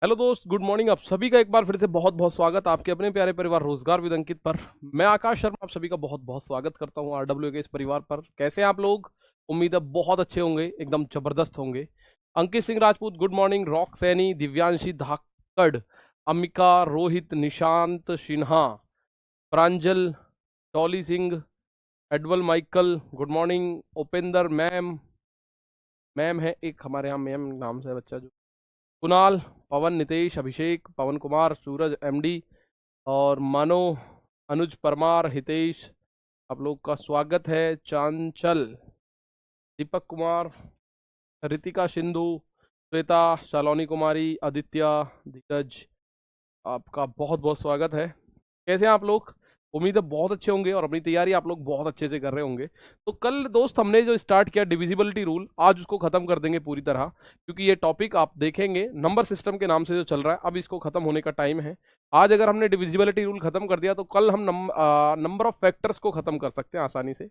Hello दोस्त, good morning. आप सभी का एक बार फिर से बहुत बहुत स्वागत आपके अपने प्यारे परिवार रोजगार विद अंकित पर। मैं आकाश शर्मा आप सभी का बहुत बहुत स्वागत करता हूं आरडब्ल्यू के इस परिवार पर। कैसे हैं आप लोग? उम्मीद है बहुत अच्छे होंगे, एकदम जबरदस्त होंगे। Ankit Singh Rajput good morning, Rock Saini, Divyanshi Dhakad, Amika, Rohit, Nishant Sinha, Pranjal, Tolly Singh, एडवल Michael good morning, Upendra ma'am, ma'am है एक हमारे यहाँ मैम नाम से बच्चा जो, कुणाल, पवन, नितेश, अभिषेक, पवन कुमार, सूरज एमडी और मानो, अनुज परमार, हितेश, आप लोग का स्वागत है। चांचल, दीपक कुमार, रितिका सिंधु, श्वेता, शालोनी कुमारी, आदित्य, धीरज, आपका बहुत बहुत स्वागत है। कैसे हैं आप लोग? उम्मीद है बहुत अच्छे होंगे और अपनी तैयारी आप लोग बहुत अच्छे से कर रहे होंगे। तो कल दोस्त हमने जो स्टार्ट किया डिविजिबिलिटी रूल, आज उसको खत्म कर देंगे पूरी तरह, क्योंकि ये टॉपिक आप देखेंगे नंबर सिस्टम के नाम से जो चल रहा है, अब इसको खत्म होने का टाइम है। आज अगर हमने डिविजिबिलिटी रूल खत्म कर दिया तो कल हम नंबर ऑफ फैक्टर्स को खत्म कर सकते हैं आसानी से,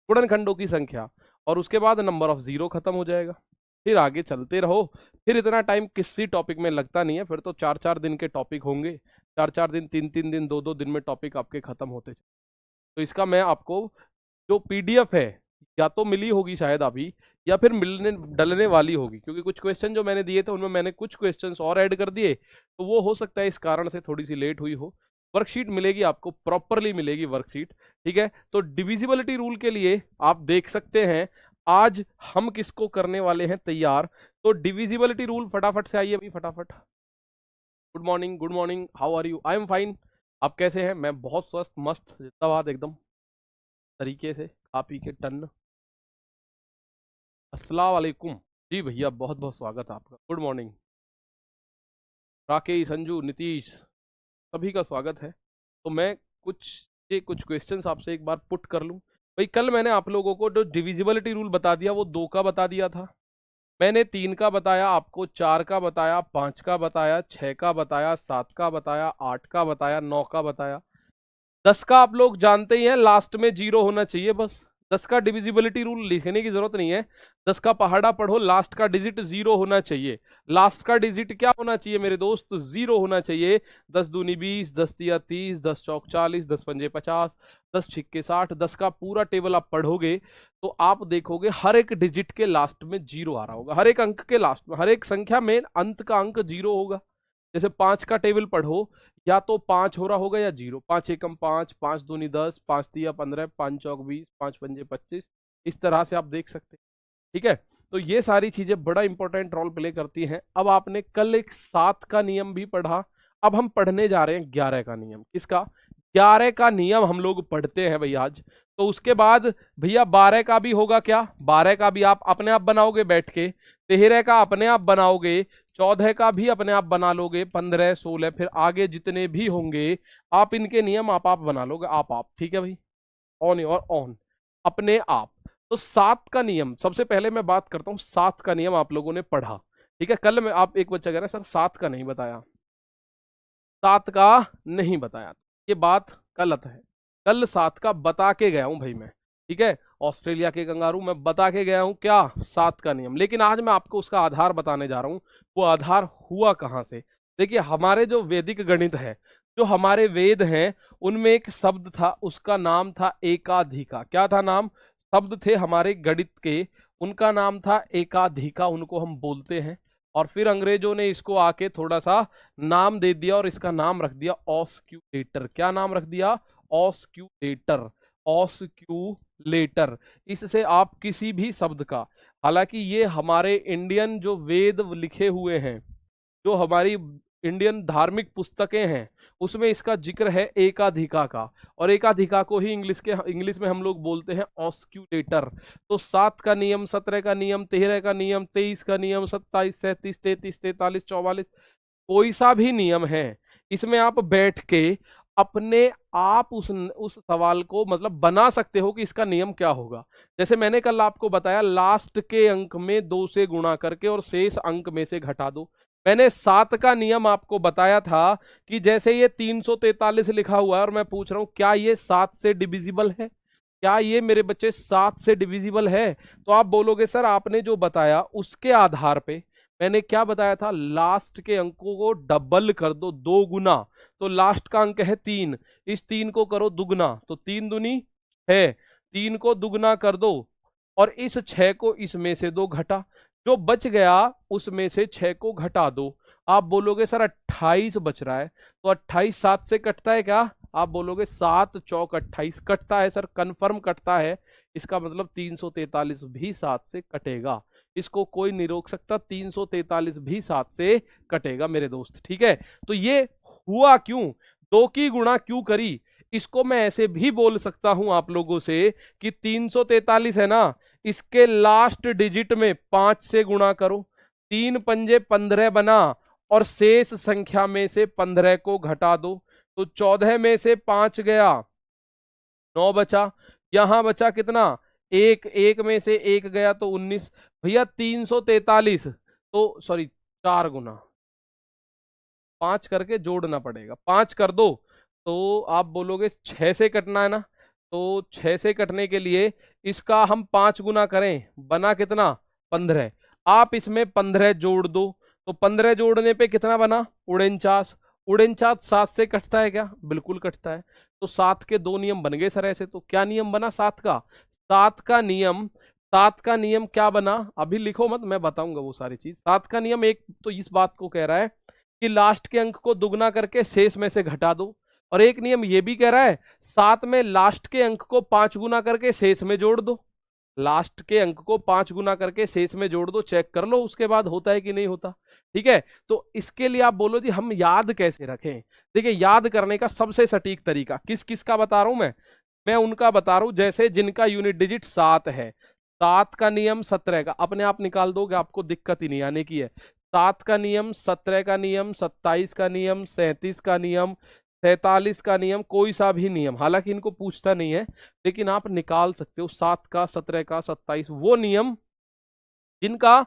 गुणनखंडों की संख्या, और उसके बाद नंबर ऑफ जीरो खत्म हो जाएगा। फिर आगे चलते रहो, फिर इतना टाइम किसी टॉपिक में लगता नहीं है, फिर तो 4-4 दिन के टॉपिक होंगे, 4-4 दिन, 3-3 दिन, 2-2 दिन में टॉपिक आपके खत्म होते। तो इसका मैं आपको जो पीडीएफ है, या तो मिली होगी शायद अभी, या फिर मिलने डलने वाली होगी, क्योंकि कुछ क्वेश्चन जो मैंने दिए थे उनमें मैंने कुछ क्वेश्चंस और ऐड कर दिए, तो वो हो सकता है इस कारण से थोड़ी सी लेट हुई हो। वर्कशीट मिलेगी आपको, प्रॉपरली मिलेगी वर्कशीट, ठीक है। तो डिविजिबिलिटी रूल के लिए आप देख सकते हैं आज हम किसको करने वाले हैं तैयार। तो डिविजिबिलिटी रूल फटाफट से आइए भाई, फटाफट। Good morning, good morning, how are you? I am fine. आप कैसे हैं? मैं बहुत स्वस्थ मस्त जिंदाबाद एकदम तरीके से, खा पी के टन। अस्सलाम वालेकुम। जी भैया, बहुत बहुत स्वागत है आपका। गुड मॉर्निंग राकेश, संजू, नीतीश, सभी का स्वागत है। तो मैं कुछ क्वेश्चंस आपसे एक बार पुट कर लूं। भाई कल मैंने आप लोगों को जो डिविजिबिलिटी रूल बता दिया वो 2 का बता दिया था, मैंने 3 का बताया आपको, 4 का बताया, 5 का बताया, 6 का बताया, 7 का बताया, 8 का बताया, 9 का बताया। 10 का आप लोग जानते ही हैं, लास्ट में जीरो होना चाहिए बस। 10 का डिविजिबिलिटी रूल लिखने की जरूरत नहीं है। 10 का पहाड़ा पढ़ो, लास्ट का डिजिट जीरो होना चाहिए। लास्ट का डिजिट क्या होना चाहिए मेरे दोस्त? जीरो होना चाहिए। 10 दूनी 20, 10 तिया 30, 10 चौक 40, 10 पंजे 50, 10 छिक्के 60। 10 का पूरा टेबल आप पढ़ोगे तो आप देखोगे हर एक डिजिट के लास्ट में जीरो आ रहा होगा, हर एक अंक के लास्ट में, हर एक संख्या में अंत का अंक जीरो होगा। जैसे 5 का टेबल पढ़ो, या तो 5 हो रहा होगा या जीरो। 5 एकम 5, 5 दूनी 10, 5 तिया 15, 5 चौक 20, 5 पंजे 25, इस तरह से आप देख सकते हैं, ठीक है। तो ये सारी चीजें बड़ा इंपॉर्टेंट रोल प्ले करती हैं। अब आपने कल एक 7 का नियम भी पढ़ा, अब हम पढ़ने जा रहे हैं 11 का नियम। किसका? 11 का नियम हम लोग पढ़ते हैं भैया आज। तो उसके बाद भैया 12 का भी होगा क्या? 12 का भी आप अपने आप बनाओगे बैठ के, 13 का अपने आप बनाओगे, 14 का भी अपने आप बना लोगे, 15, 16, फिर आगे जितने भी होंगे आप इनके नियम आप बना लोगे, आप, ठीक है भाई। ऑन और ऑन, अपने आप। तो 7 का नियम सबसे पहले मैं बात करता हूं। 7 का नियम आप लोगों ने पढ़ा, ठीक है। कल में आप एक बच्चा कह रहा है सर 7 का नहीं बताया, 7 का नहीं बताया, ये बात गलत है। कल 7 का बता के गया हूं भाई मैं, ठीक है। ऑस्ट्रेलिया के कंगारू मैं बता के गया हूं क्या? 7 का नियम। लेकिन आज मैं आपको उसका आधार बताने जा रहा हूं। वो आधार हुआ कहां से? देखिए, हमारे जो वैदिक गणित है, जो हमारे वेद हैं, उनमें एक शब्द था, उसका नाम था एकाधिका। क्या था नाम? शब्द थे हमारे गणित के, उनका नाम था एकाधिका, उनको हम बोलते हैं। और फिर अंग्रेजों ने इसको आके थोड़ा सा नाम दे दिया और इसका नाम रख दिया ऑस्क्यूलेटर। क्या नाम रख दिया? ऑस्क्यूलेटर, ऑस्क्यूलेटर। इससे आप किसी भी शब्द का, हालांकि ये हमारे इंडियन जो वेद लिखे हुए हैं, जो हमारी इंडियन धार्मिक पुस्तकें हैं, उसमें इसका जिक्र है एकाधिका का, और एकाधिका को ही इंग्लिश में हम लोग बोलते हैं ऑस्क्यूलेटर। तो 7 का नियम, 17 का नियम, 13 का नियम, 23 का नियम, 27, 37, 33, 43, 44, कोई सा भी नियम है, इसमें आप बैठ के अपने आप उस सवाल को मतलब बना सकते हो कि इसका नियम क्या होगा। जैसे मैंने कल आपको बताया, लास्ट के अंक में 2 से गुणा करके और शेष अंक में से घटा दो। मैंने 7 का नियम आपको बताया था कि जैसे ये 343 लिखा हुआ है और मैं पूछ रहा हूं क्या ये 7 से डिविजिबल है? क्या ये मेरे बच्चे 7 से डिविजिबल है? तो आप बोलोगे सर आपने जो बताया उसके आधार पे मैंने क्या बताया था, लास्ट के अंकों को डबल कर दो, 2 गुना। तो लास्ट का अंक है 3, इस 3 को करो दुगना, तो 3 दूनी 6, 3 को दुगना कर दो, और इस 6 को इसमें से 2 घटा, जो बच गया उसमें से 6 को घटा दो। आप बोलोगे सर 28 बच रहा है, तो 28 7 से कटता है क्या? आप बोलोगे 7 चौक 28 कटता है सर, कंफर्म कटता है। इसका मतलब 343 भी 7 से कटेगा, इसको कोई नहीं रोक सकता, 343 भी 7 से कटेगा मेरे दोस्त, ठीक है। तो ये हुआ क्यों, 2 की गुणा क्यों करी, इसको मैं ऐसे भी बोल सकता हूं आप लोगों से कि 343 है ना, इसके लास्ट डिजिट में 5 से गुणा करो, 3 पंजे 15 बना, और शेष संख्या में से 15 को घटा दो, तो 14 में से 5 गया, 9 बचा, यहां बचा कितना, एक, एक में से एक गया तो 19। भैया 343, तो सॉरी 4 गुना, 5 करके जोड़ना पड़ेगा, 5 कर दो, तो आप बोलोगे 6 से कटना है ना, तो 6 से कटने के लिए इसका हम 5 गुना करें, बना कितना, 15। आप इसमें 15 जोड़ दो, तो 15 जोड़ने पे कितना बना, 49। 49 7 से कटता है क्या? बिल्कुल कटता है। तो 7 के 2 नियम बन गए सर ऐसे, तो क्या नियम बना 7 का? 7 का नियम, 7 का नियम क्या बना, अभी लिखो मत, मैं बताऊंगा वो सारी चीज। 7 का नियम एक तो इस बात को कह रहा है कि लास्ट के अंक को दुगना करके शेष में से घटा दो, और एक नियम ये भी कह रहा है 7 में लास्ट के अंक को 5 गुना करके शेष में जोड़ दो, लास्ट के अंक को 5 गुना करके शेष में जोड़ दो, चेक कर लो उसके बाद होता है कि नहीं होता, ठीक है। तो इसके लिए आप बोलो जी हम याद कैसे रखें, देखिए याद करने का सबसे सटीक तरीका किस किस का बता रहा हूं मैं उनका बता रहा हूं, जैसे जिनका यूनिट डिजिट 7 है, 7 का नियम 17 का अपने आप निकाल दोगे, आपको दिक्कत ही नहीं आने की है। 7 का नियम, 17 का नियम, 27 का नियम, 37 का नियम, 47 का नियम, कोई सा भी नियम, हालांकि इनको पूछता नहीं है, लेकिन आप निकाल सकते हो 7 का, 17 का, 27, वो नियम जिनका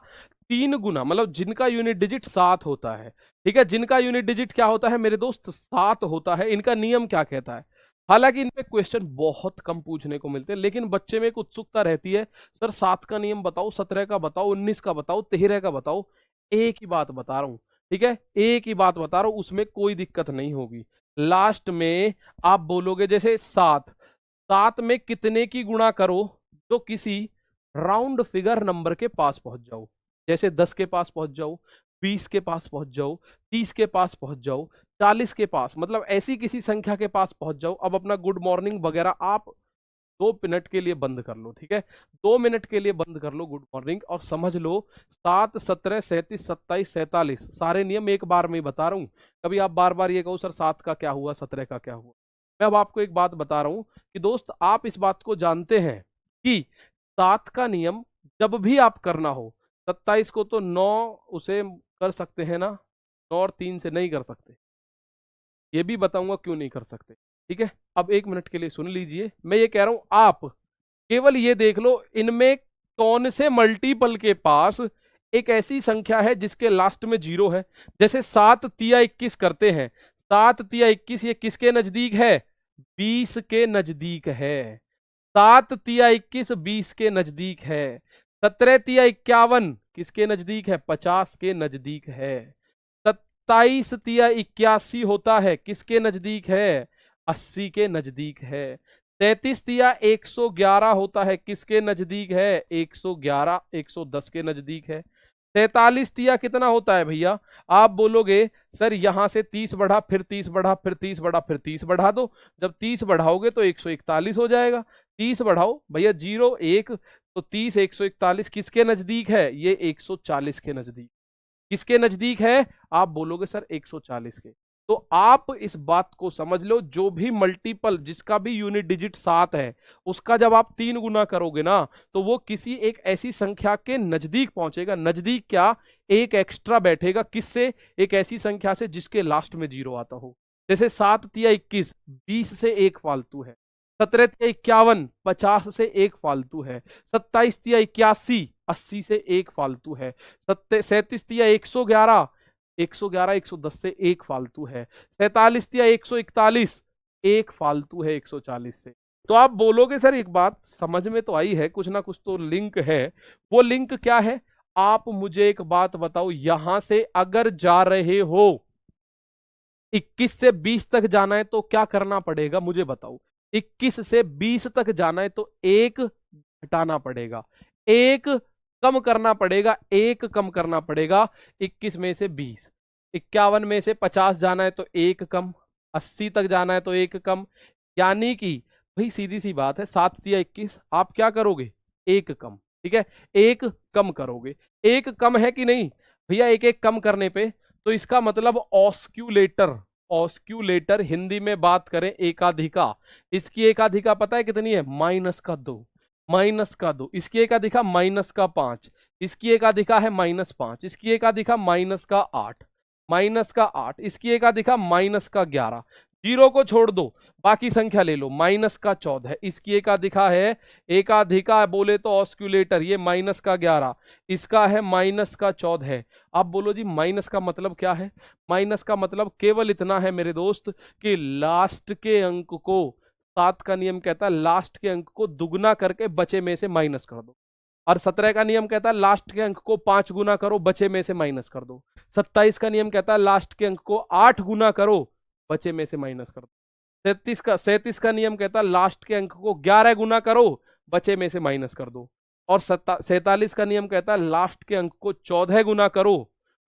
3 गुना, मतलब जिनका यूनिट डिजिट 7 होता है, ठीक है। जिनका यूनिट डिजिट क्या होता है मेरे दोस्त, 7 होता है, इनका नियम क्या कहता है। हालांकि इन पे क्वेश्चन बहुत कम पूछने को मिलते हैं, लेकिन बच्चे में एक उत्सुकता रहती है, सर 7 का नियम बताओ, 17 का बताओ, 19 का बताओ, 13 का बताओ। एक ही बात बता रहा हूं, ठीक है, एक ही बात बता रहा हूं, उसमें कोई दिक्कत नहीं होगी। लास्ट में आप बोलोगे जैसे 7, 7 में कितने की गुणा करो जो किसी राउंड फिगर नंबर के पास पहुंच जाओ, जैसे 10 के पास पहुंच जाओ, 20 के पास पहुंच जाओ, 30 के पास पहुंच जाओ, 40 के पास, मतलब ऐसी किसी संख्या के पास पहुंच जाओ। अब अपना गुड मॉर्निंग वगैरह आप 2 मिनट के लिए बंद कर लो, ठीक है, 2 मिनट के लिए बंद कर लो गुड मॉर्निंग, और समझ लो 7, 17, 37, 27, 47 सारे नियम एक बार में ही बता रहा हूं। कभी आप बार बार ये कहो सर 7 का क्या हुआ, 17 का क्या हुआ। मैं अब आपको एक बात बता रहा हूं कि दोस्त आप इस बात को जानते हैं कि 7 का नियम जब भी आप करना हो, 27 को तो 9 उसे कर सकते हैं ना, 9 और 3 से नहीं कर सकते, ये भी बताऊंगा क्यों नहीं कर सकते, ठीक है। अब 1 मिनट के लिए सुन लीजिए, मैं ये कह रहा हूं आप केवल ये देख लो इनमें कौन से मल्टीपल के पास एक ऐसी संख्या है जिसके लास्ट में 0 है। जैसे 7 तिया 21 करते हैं, 7 तिया 21 ये किसके नजदीक है, 20 के नजदीक है। 7 तिया 21 20 के नजदीक है। 17 तिया 51 किसके नजदीक है, 50 के नजदीक है। 27 तिया 81 होता है, किसके नजदीक है, 80 के नजदीक है। 33 तिया 111 होता है, किसके नजदीक है, 111 110 के नजदीक है। 43 तिया कितना होता है भैया, आप बोलोगे सर यहां से 30 बढ़ा, फिर 30 बढ़ा, फिर 30 बढ़ा, फिर 30 बढ़ा दो, जब 30 बढ़ाओगे तो 141 हो जाएगा। 30 बढ़ाओ भैया 0 1, तो 30 141 किसके नजदीक है, ये 140 के नजदीक। किसके नजदीक है, आप बोलोगे सर 140 के। तो आप इस बात को समझ लो, जो भी मल्टीपल जिसका भी यूनिट डिजिट 7 है, उसका जब आप 3 गुना करोगे ना, तो वो किसी एक ऐसी संख्या के नजदीक पहुंचेगा। नजदीक क्या, एक एक्स्ट्रा बैठेगा, किससे, एक ऐसी संख्या से जिसके लास्ट में 0 आता हो। जैसे 7 तिया 21 20 से एक फालतू है, 17 तिया 51 50 से एक फालतू है, 27 तिया 81 80 से एक फालतू है, 37 तिया 111 111 110 से एक फालतू है, 47 तिया 141 एक फालतू है 140 से। तो आप बोलोगे सर एक बात समझ में तो आई है, कुछ ना कुछ तो लिंक है। वो लिंक क्या है, आप मुझे एक बात बताओ, यहां से अगर जा रहे हो 21 से 20 तक जाना है तो क्या करना पड़ेगा मुझे बताओ। 21 से 20 तक जाना है तो एक घटाना पड़ेगा, एक कम करना पड़ेगा, एक कम करना पड़ेगा। 21 में से 20, 51 में से 50 जाना है तो एक कम, 80 तक जाना है तो एक कम। यानी कि भाई सीधी सी बात है, 7 दिया 21, आप क्या करोगे, एक कम। ठीक है, एक कम करोगे। एक कम है कि नहीं भैया, एक एक कम करने पे तो इसका मतलब ऑस्क्यूलेटर, ऑस्क्यूलेटर हिंदी में बात करें एकाधिका, इसकी एकाधिका पता है कितनी है, -2, -2। इसकी एकाधिका -5, इसकी एकाधिका है -5, इसकी एकाधिका -8, -8, इसकी एकाधिका -11। जीरो को छोड़ दो, बाकी संख्या ले लो, -14, इसकी एकाधिका है, एकाधिका बोले तो ऑस्क्यूलेटर ये -11, इसका है -14। अब बोलो जी माइनस का मतलब क्या है, माइनस का मतलब केवल इतना है मेरे दोस्त कि लास्ट के अंक को, 7 का नियम कहता है लास्ट के अंक को दुगना करके बचे में से माइनस कर दो, और 17 का नियम कहता है लास्ट के अंक को 5 गुना करो बचे में से माइनस कर दो। 27 का नियम कहता है लास्ट के अंक को 8 गुना करो बचे में से माइनस कर दो। 37 का नियम कहता है लास्ट के अंक को 11 गुना करो बचे में से माइनस कर दो। और 47 का नियम कहता है लास्ट के अंक को 14 गुना करो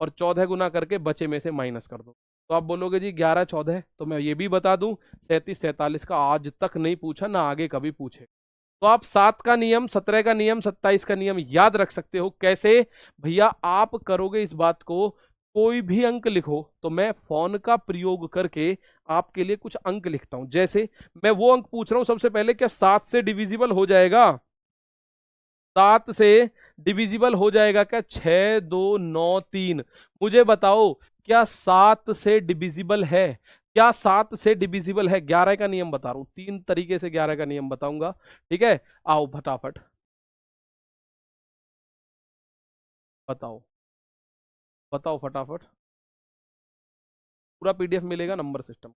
और 14 गुना करके बचे में से माइनस कर दो। तो आप बोलोगे जी 11 14, तो मैं ये भी बता दूं 37 47 का आज तक नहीं पूछा, ना आगे कभी पूछे। तो आप 7 का नियम, 17 का नियम, 27 का नियम याद रख सकते हो। कैसे भैया, आप करोगे इस बात को, कोई भी अंक लिखो तो मैं फोन का प्रयोग करके आपके लिए कुछ अंक लिखता हूं। जैसे मैं वो अंक पूछ रहा हूं सबसे पहले, क्या 7 से डिविजिबल हो जाएगा, 7 से डिविजिबल हो जाएगा क्या, 6 2 9 3। मुझे बताओ क्या 7 से डिविजिबल है, क्या 7 से डिविजिबल है। 11 का नियम बता रहा हूं, 3 तरीके से 11 का नियम बताऊंगा। ठीक है, आओ फटाफट बताओ, बताओ फटाफट, पूरा पीडीएफ मिलेगा नंबर सिस्टम।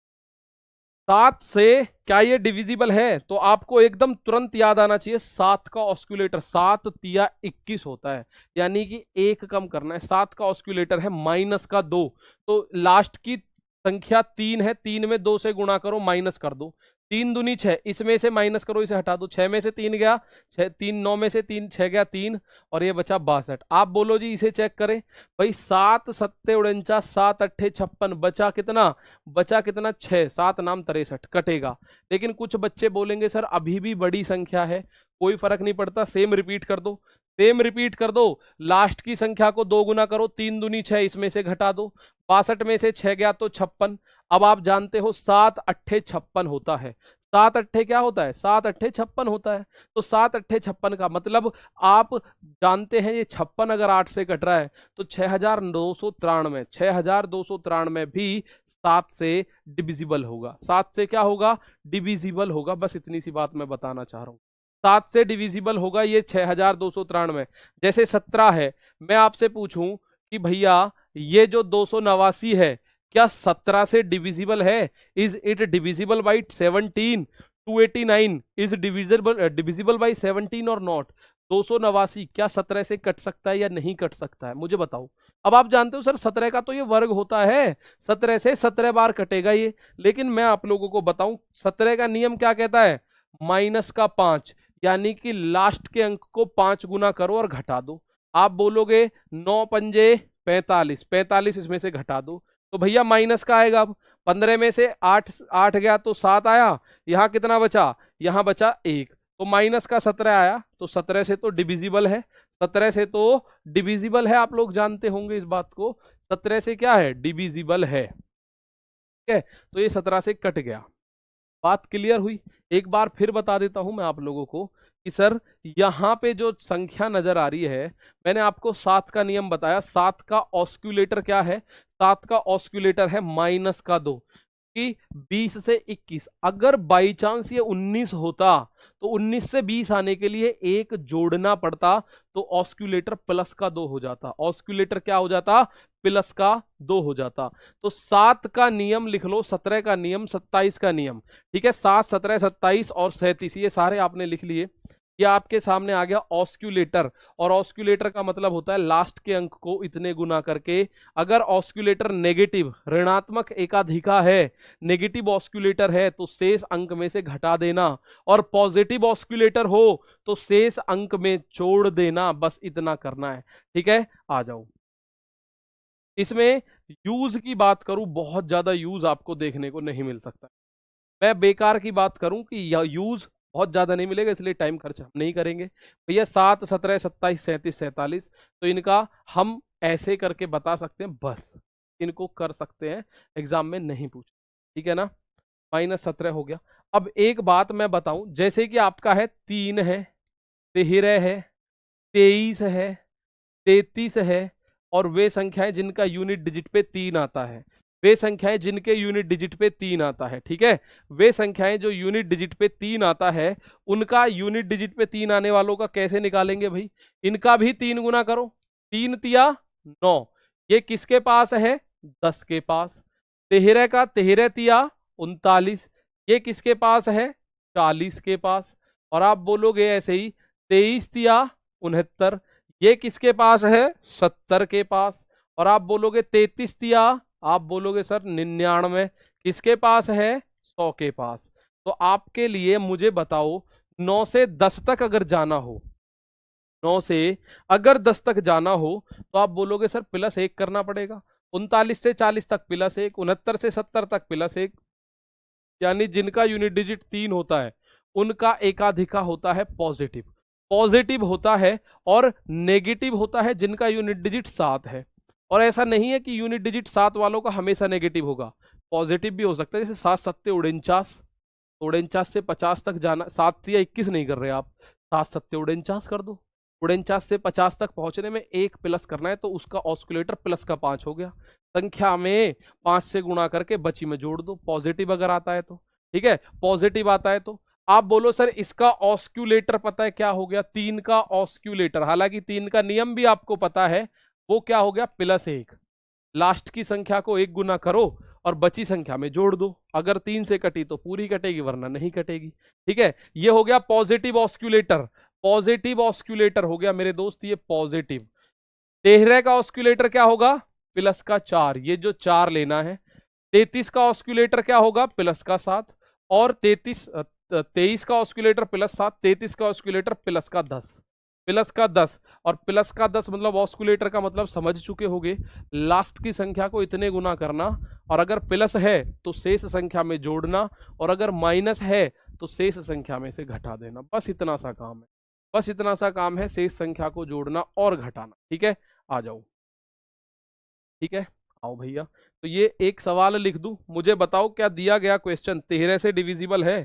7 से क्या ये डिविजिबल है, तो आपको एकदम तुरंत याद आना चाहिए 7 का ऑस्क्यूलेटर, 7 तिया 21 होता है, यानी कि एक कम करना है। 7 का ऑस्क्यूलेटर है -2, तो लास्ट की संख्या 3 है, 3 में 2 से गुणा करो माइनस कर दो, 3 दूनी 6, इसमें से माइनस करो, इसे हटा दो, 6 में से 3 गया 6, 3 9 में से 3 6 गया 3, और ये बचा 62। आप बोलो जी इसे चेक करें भाई, 7 7 49, 7 8 56, बचा कितना, बचा कितना 6, 7 नाम 63 कटेगा। लेकिन कुछ बच्चे बोलेंगे सर अभी भी बड़ी संख्या है, कोई फर्क नहीं पड़ता, सेम रिपीट कर दो, सेम रिपीट कर दो। लास्ट की संख्या को 2 गुना करो, 3 दूनी 6, इसमें से घटा दो, 62 में से 6 गया तो 56। अब आप जानते हो 7 8 56 होता है, 7 8 क्या होता है, 7 8 56 होता है। तो 7 8 56 का मतलब आप जानते हैं ये 56 अगर 8 से कट रहा है तो 6293, 6293 भी 7 से डिविजिबल होगा। 7 से क्या होगा, डिविजिबल होगा, बस इतनी सी बात मैं बताना चाह रहा हूं। 7 से डिविजिबल होगा ये 6293। जैसे 17 है, मैं आपसे पूछूं कि भैया ये जो 289 है क्या 17 से डिविजिबल है, is it divisible by 17, 289 is divisible by 17 और नॉट। 289 क्या 17 से कट सकता है या नहीं कट सकता है, मुझे बताओ। अब आप जानते हो सर 17 का तो ये वर्ग होता है, 17 से 17 बार कटेगा ये। लेकिन मैं आप लोगों को बताऊं 17 का नियम क्या कहता है, -5, यानी कि लास्ट के अंक को 5 गुना करो और घटा दो। आप बोलोगे 9 पंजे 45, 45 इसमें से घटा दो तो भैया माइनस का आएगा। अब 15 में से 8 गया तो 7 आया, यहां कितना बचा, यहां बचा 1, तो माइनस का 17 आया, तो 17 से तो डिविजिबल है, 17 से तो डिविजिबल है, आप लोग जानते होंगे इस बात को, 17 से क्या है, डिविजिबल है। ठीक है, तो ये 17 से कट गया। बात क्लियर हुई। एक बार फिर बता देता हूं मैं आप लोगों को कि सर यहां पे जो संख्या नजर आ रही है, मैंने आपको 7 का नियम बताया, 7 का ऑस्क्यूलेटर क्या है, 7 का ऑस्क्यूलेटर है -2, कि 20 से 21। अगर बाई चांस ये 19 होता तो 19 से 20 आने के लिए एक जोड़ना पड़ता, तो ऑस्क्यूलेटर +2 हो जाता, ऑस्क्यूलेटर क्या हो जाता, +2 हो जाता। तो 7 का नियम लिख लो, 17 का नियम, 27 का नियम। ठीक है, 7 17 27 और 37 ये सारे आपने लिख लिए। ये आपके सामने आ गया ऑस्क्यूलेटर, और ऑस्क्यूलेटर का मतलब होता है लास्ट के अंक को इतने गुना करके। अगर ऑस्क्यूलेटर नेगेटिव ऋणात्मक एकाधिका है, नेगेटिव ऑस्क्यूलेटर है तो शेष अंक में से घटा देना, और पॉजिटिव ऑस्क्यूलेटर हो तो शेष अंक में जोड़ देना, बस इतना करना है। ठीक है, आ जाओ। इसमें यूज की बात करूं, बहुत ज्यादा यूज आपको देखने को नहीं मिल सकता। मैं बेकार की बात करूं कि यूज बहुत ज्यादा नहीं मिलेगा, इसलिए टाइम खर्च हम नहीं करेंगे। भैया 7, 17, 27, 37, 47, तो इनका हम ऐसे करके बता सकते हैं, बस इनको कर सकते हैं, एग्जाम में नहीं पूछ। ठीक है ना, -17 हो गया। अब एक बात मैं बताऊं, जैसे कि आपका है 3 है, 13 है, 23 है, 33 है, और वे संख्याएं जिनका यूनिट डिजिट पे 3 आता है, वे संख्याएं जिनके यूनिट डिजिट पे 3 आता है। ठीक है, वे संख्याएं जो यूनिट डिजिट पे 3 आता है, उनका यूनिट डिजिट पे 3 आने वालों का कैसे निकालेंगे भाई? इनका भी 3 गुना करो, 3 तिया 9, ये किसके पास है? 10 के पास। 13 का 13 तिया 39, ये किसके पास है? 40 के पास। और आप बोलोगे ऐसे ही 23 तिया 69, ये किसके पास है? 70 के पास। और आप बोलोगे 33 तिया, आप बोलोगे सर 99, किसके पास है? 100 के पास। तो आपके लिए मुझे बताओ, 9 से 10 तक अगर जाना हो, 9 से अगर 10 तक जाना हो, तो आप बोलोगे सर +1 करना पड़ेगा। 39 से 40 तक +1, 69 से 70 तक +1, यानी जिनका यूनिट डिजिट 3 होता है उनका एकाधिका होता है पॉजिटिव। पॉजिटिव होता है, और नेगेटिव होता है जिनका यूनिट डिजिट 7 है। और ऐसा नहीं है कि यूनिट डिजिट 7 वालों का हमेशा नेगेटिव होगा, पॉजिटिव भी हो सकता है। जैसे 7 7 49, 49 से 50 तक जाना, 7 या 21 नहीं कर रहे आप, 7 7 49 कर दो। 49 से 50 तक पहुंचने में 1 प्लस करना है, तो उसका ऑस्कुलेटर +5 हो गया। संख्या में 5 से गुणा करके बची में जोड़ दो, पॉजिटिव अगर आता है तो। ठीक है, पॉजिटिव आता है तो आप बोलो सर इसका ऑस्क्यूलेटर पता है क्या हो गया? 3 का ऑस्क्यूलेटर, हालांकि 3 का नियम भी आपको पता है, वो क्या हो गया? +1। लास्ट की संख्या को 1 गुना करो और बची संख्या में जोड़ दो, अगर 3 से कटी तो पूरी कटेगी, वरना नहीं कटेगी। ठीक है, ये हो गया पॉजिटिव ऑस्क्यूलेटर। पॉजिटिव ऑस्क्यूलेटर हो गया मेरे दोस्त ये पॉजिटिव। 13 का ऑस्क्यूलेटर क्या होगा? +4, ये जो 4 लेना है। 33 का ऑस्क्यूलेटर क्या होगा? +7, और 23 का ऑस्क्यूलेटर +7, 33 का ऑस्क्यूलेटर +10, +10, और +10 मतलब ऑस्कुलेटर का मतलब समझ चुके होंगे, लास्ट की संख्या को इतने गुना करना, और अगर प्लस है तो शेष संख्या में जोड़ना, और अगर माइनस है तो शेष संख्या में से घटा देना। बस इतना सा काम है, बस इतना सा काम है, शेष संख्या को जोड़ना और घटाना। ठीक है, आ जाओ। ठीक है, आओ भैया। तो ये एक सवाल लिख दूं, मुझे बताओ क्या दिया गया क्वेश्चन 13 से डिविजिबल है?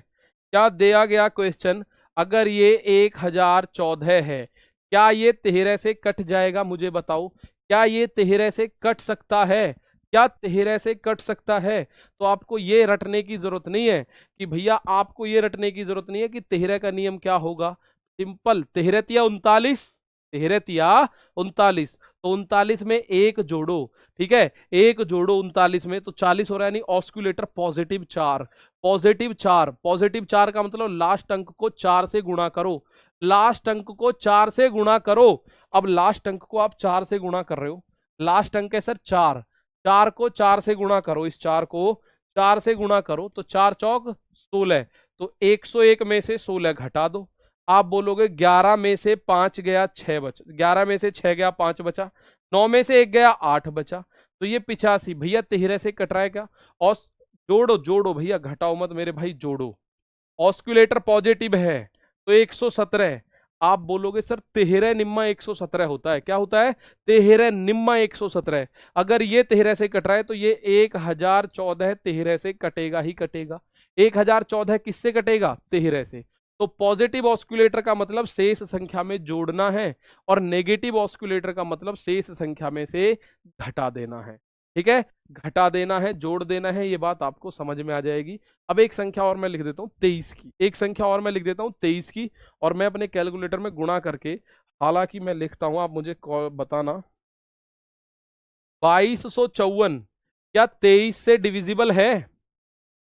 क्या दिया गया क्वेश्चन? अगर ये 1014 है, क्या ये 13 से कट जाएगा? मुझे बताओ, क्या ये 13 से कट सकता है? क्या 13 से कट सकता है? तो आपको ये रटने की जरूरत नहीं है कि भैया, आपको ये रटने की जरूरत नहीं है कि 13 का नियम क्या होगा। सिंपल, 13 तिया 39, 13 तिया 39, तो 39 में 1 जोड़ो। ठीक है, 1 जोड़ो 39 में तो 40 हो रहा है, यानी ऑस्कुलेटर +4। +4 का मतलब लास्ट अंक को 4 से गुणा करो, लास्ट अंक को 4 से गुणा करो। अब लास्ट अंक को आप 4 से गुणा कर रहे हो, लास्ट अंक है सर 4, 4 को 4 से गुणा करो, इस 4 को 4 से गुणा करो तो 4 चौक 16, तो 101 में से 16 घटा दो। आप बोलोगे 11 में से 5 गया 6 बचा, 11 में से 6 गया 5 बचा, 9 में से 1 गया 8 बचा, तो ये 85। भैया 13 से कट रहा है क्या? और जोड़ो जोड़ो भैया, घटाओ मत मेरे भाई, जोड़ो। ऑस्कुलेटर पॉजिटिव है तो 117। आप बोलोगे सर 13 निम्मा 117 होता है, क्या होता है? 13 निम्मा 117। अगर ये 13 से कट रहा है तो ये 1014 13 से कटेगा ही कटेगा। 1014 किससे कटेगा? 13 से। तो पॉजिटिव ऑस्कुलेटर का मतलब शेष संख्या में जोड़ना है, और नेगेटिव ऑस्कुलेटर का मतलब शेष संख्या में से घटा देना है। ठीक है, घटा देना है, जोड़ देना है, ये बात आपको समझ में आ जाएगी। अब एक संख्या और मैं लिख देता हूं 23 की, एक संख्या और मैं लिख देता हूं 23 की, और मैं अपने कैलकुलेटर में गुणा करके, हालांकि मैं लिखता हूं, आप मुझे बताना। 2254 क्या 23 से डिविजिबल है?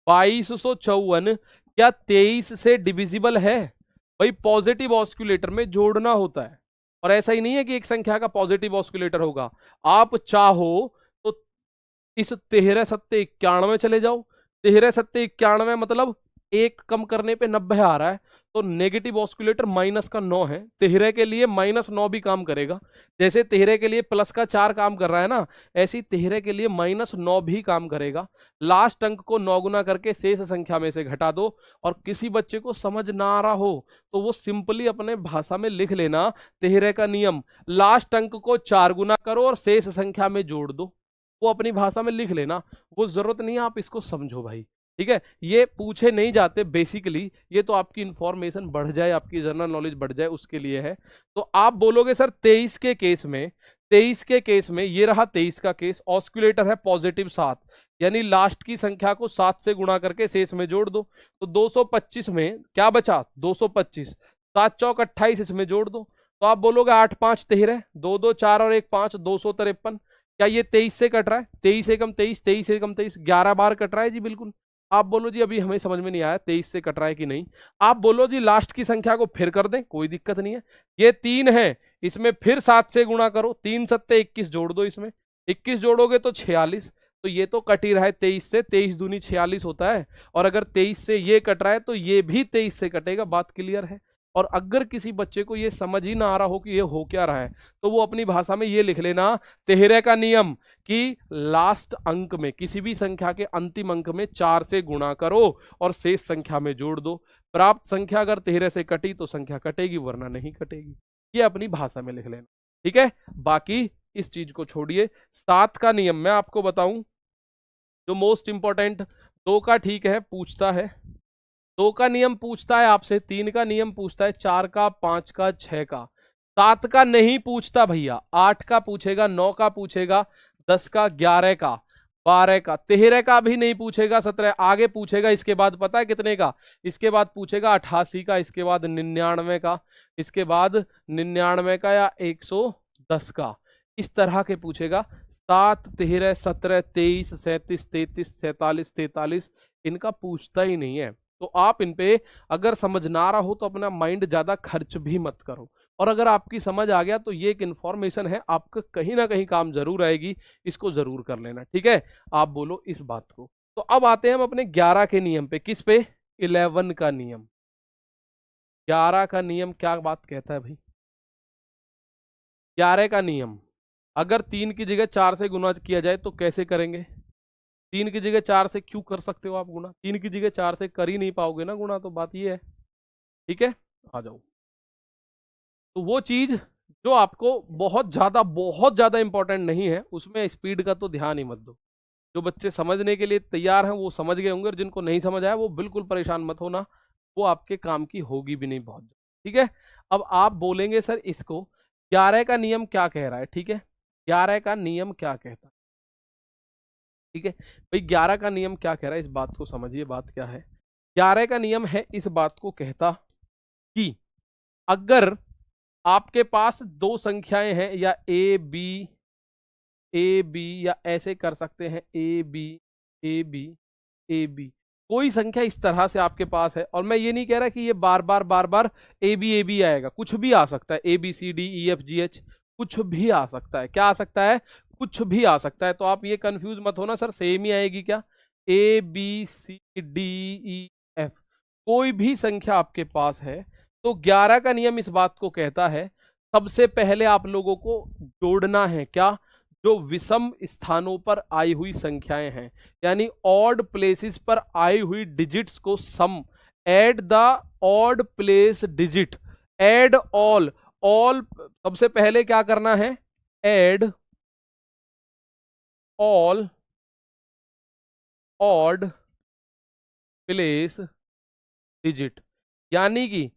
2254 क्या 23 से डिविजिबल है? भाई पॉजिटिव ऑस्कुलेटर में जोड़ना होता है। और ऐसा ही नहीं है कि एक संख्या का पॉजिटिव ऑस्कुलेटर होगा, आप चाहो तो इस 13 सत्ते 91 चले जाओ। 13 सत्ते 91 मतलब एक कम करने पे 90 आ रहा है, तो नेगेटिव ऑस्कुलेटर माइनस का 9 है, 13 के लिए -9 भी काम करेगा। जैसे 13 के लिए प्लस का 4 काम कर रहा है ना, ऐसे ही 13 के लिए -9 भी काम करेगा। लास्ट अंक को 9 गुना करके शेष संख्या में से घटा दो। और किसी बच्चे को समझ ना आ रहा हो तो वो सिंपली अपने भाषा में लिख लेना 13 का नियम, लास्ट अंक को 4 गुना करो और शेष संख्या में जोड़ दो। वो अपनी भाषा में लिख लेना, वो जरूरत नहीं है आप इसको समझो भाई, ठीक है। ये पूछे नहीं जाते बेसिकली, ये तो आपकी इंफॉर्मेशन बढ़ जाए, आपकी जनरल नॉलेज बढ़ जाए उसके लिए है। तो आप बोलोगे सर 23 के केस में, 23 के केस में ये रहा 23 का केस, ऑस्कुलेटर है पॉजिटिव 7, यानी लास्ट की संख्या को 7 से गुणा करके शेष में जोड़ दो। तो 225 में क्या बचा, 225, 7 चौक 28, इसमें जोड़ दो। तो आप बोलोगे 8 5 13, 2 2 4 और 1 5, 253। क्या ये 23 से कट रहा है, 23 एकम 23, 23 एकम 23, 11 बार कट रहा है जी, बिल्कुल। आप बोलो जी अभी हमें समझ में नहीं आया 23 से कट रहा है कि नहीं। आप बोलो जी लास्ट की संख्या को फिर कर दें, कोई दिक्कत नहीं है। ये 3 है, इसमें फिर 7 से गुणा करो, 3 सत्ते 21 जोड़ दो, इसमें 21 जोड़ोगे तो 46। तो ये तो कट ही रहा है 23 से, 23 दूनी 46 होता है। और अगर 23 से ये कट रहा है तो ये भी 23 से कटेगा, बात क्लियर है। और अगर किसी बच्चे को ये समझ ही ना आ रहा हो कि ये हो क्या रहा है, तो वो अपनी भाषा में ये लिख लेना 13 का नियम कि लास्ट अंक में, किसी भी संख्या के अंतिम अंक में 4 से गुणा करो और शेष संख्या में जोड़ दो। प्राप्त संख्या अगर 13 से कटी तो संख्या कटेगी, वरना नहीं कटेगी। ये अपनी भाषा में लिख लेना, ठीक है। बाकी इस चीज को छोड़िए। 7 का नियम मैं आपको बताऊं, जो मोस्ट इंपॉर्टेंट, 2 का ठीक है पूछता है, 2 का नियम पूछता है आपसे, 3 का नियम पूछता है, 4 का, 5 का, 6 का। 7 का नहीं पूछता भैया, 8 का पूछेगा, 9 का पूछेगा, 10 का, 11 का, 12 का, 13 का भी नहीं पूछेगा, 17 आगे पूछेगा। इसके बाद पता है कितने का, इसके बाद पूछेगा 88 का, इसके बाद 99 का, इसके बाद 99 का या 110 का, इस तरह के पूछेगा। 7, 13, 17, 23, 37, 33, 47, 43 इनका पूछता ही नहीं है। तो आप इन पे अगर समझ ना रहा हो तो अपना माइंड ज्यादा खर्च भी मत करो। और अगर आपकी समझ आ गया तो ये एक इंफॉर्मेशन है, आपका कहीं ना कहीं काम जरूर आएगी, इसको जरूर कर लेना, ठीक है। आप बोलो इस बात को। तो अब आते हैं हम अपने 11 के नियम पे, किस पे, 11 का नियम। 11 का नियम क्या बात कहता है भाई, 11 का नियम, अगर 3 की जगह 4 से गुना किया जाए तो कैसे करेंगे। 3 की जगह 4 से क्यों कर सकते हो आप गुना, 3 की जगह 4 से कर ही नहीं पाओगे ना गुना, तो बात ये है, ठीक है। आ जाओ। तो वो चीज जो आपको बहुत ज्यादा इंपॉर्टेंट नहीं है, उसमें स्पीड का तो ध्यान ही मत दो। जो बच्चे समझने के लिए तैयार हैं वो समझ गए होंगे, और जिनको नहीं समझ आया वो बिल्कुल परेशान मत होना, वो आपके काम की होगी भी नहीं बहुत, ठीक है। अब आप बोलेंगे सर इसको 11 का नियम क्या कह रहा है, ठीक है। 11 का नियम क्या कहता है, ठीक है भाई। 11 का नियम क्या कह रहा है, इस बात को समझिए, बात क्या है। 11 का नियम है, इस बात को कहता कि अगर आपके पास दो संख्याएं हैं, या ए बी, या ऐसे कर सकते हैं A B A B A B, कोई संख्या इस तरह से आपके पास है। और मैं ये नहीं कह रहा कि ये बार बार ए बी आएगा, कुछ भी आ सकता है, A B C D E F G H, कुछ भी आ सकता है। क्या आ सकता है, कुछ भी आ सकता है। तो आप ये कंफ्यूज मत होना सर सेम ही आएगी क्या, A B C D E F, कोई भी संख्या आपके पास है। तो 11 का नियम इस बात को कहता है, सबसे पहले आप लोगों को जोड़ना है क्या, जो विषम स्थानों पर आई हुई संख्याएं हैं, यानी ऑड प्लेसेस पर आई हुई डिजिट्स को sum, add the odd place digit, add all, all सबसे पहले क्या करना है, add all odd place digit, यानी कि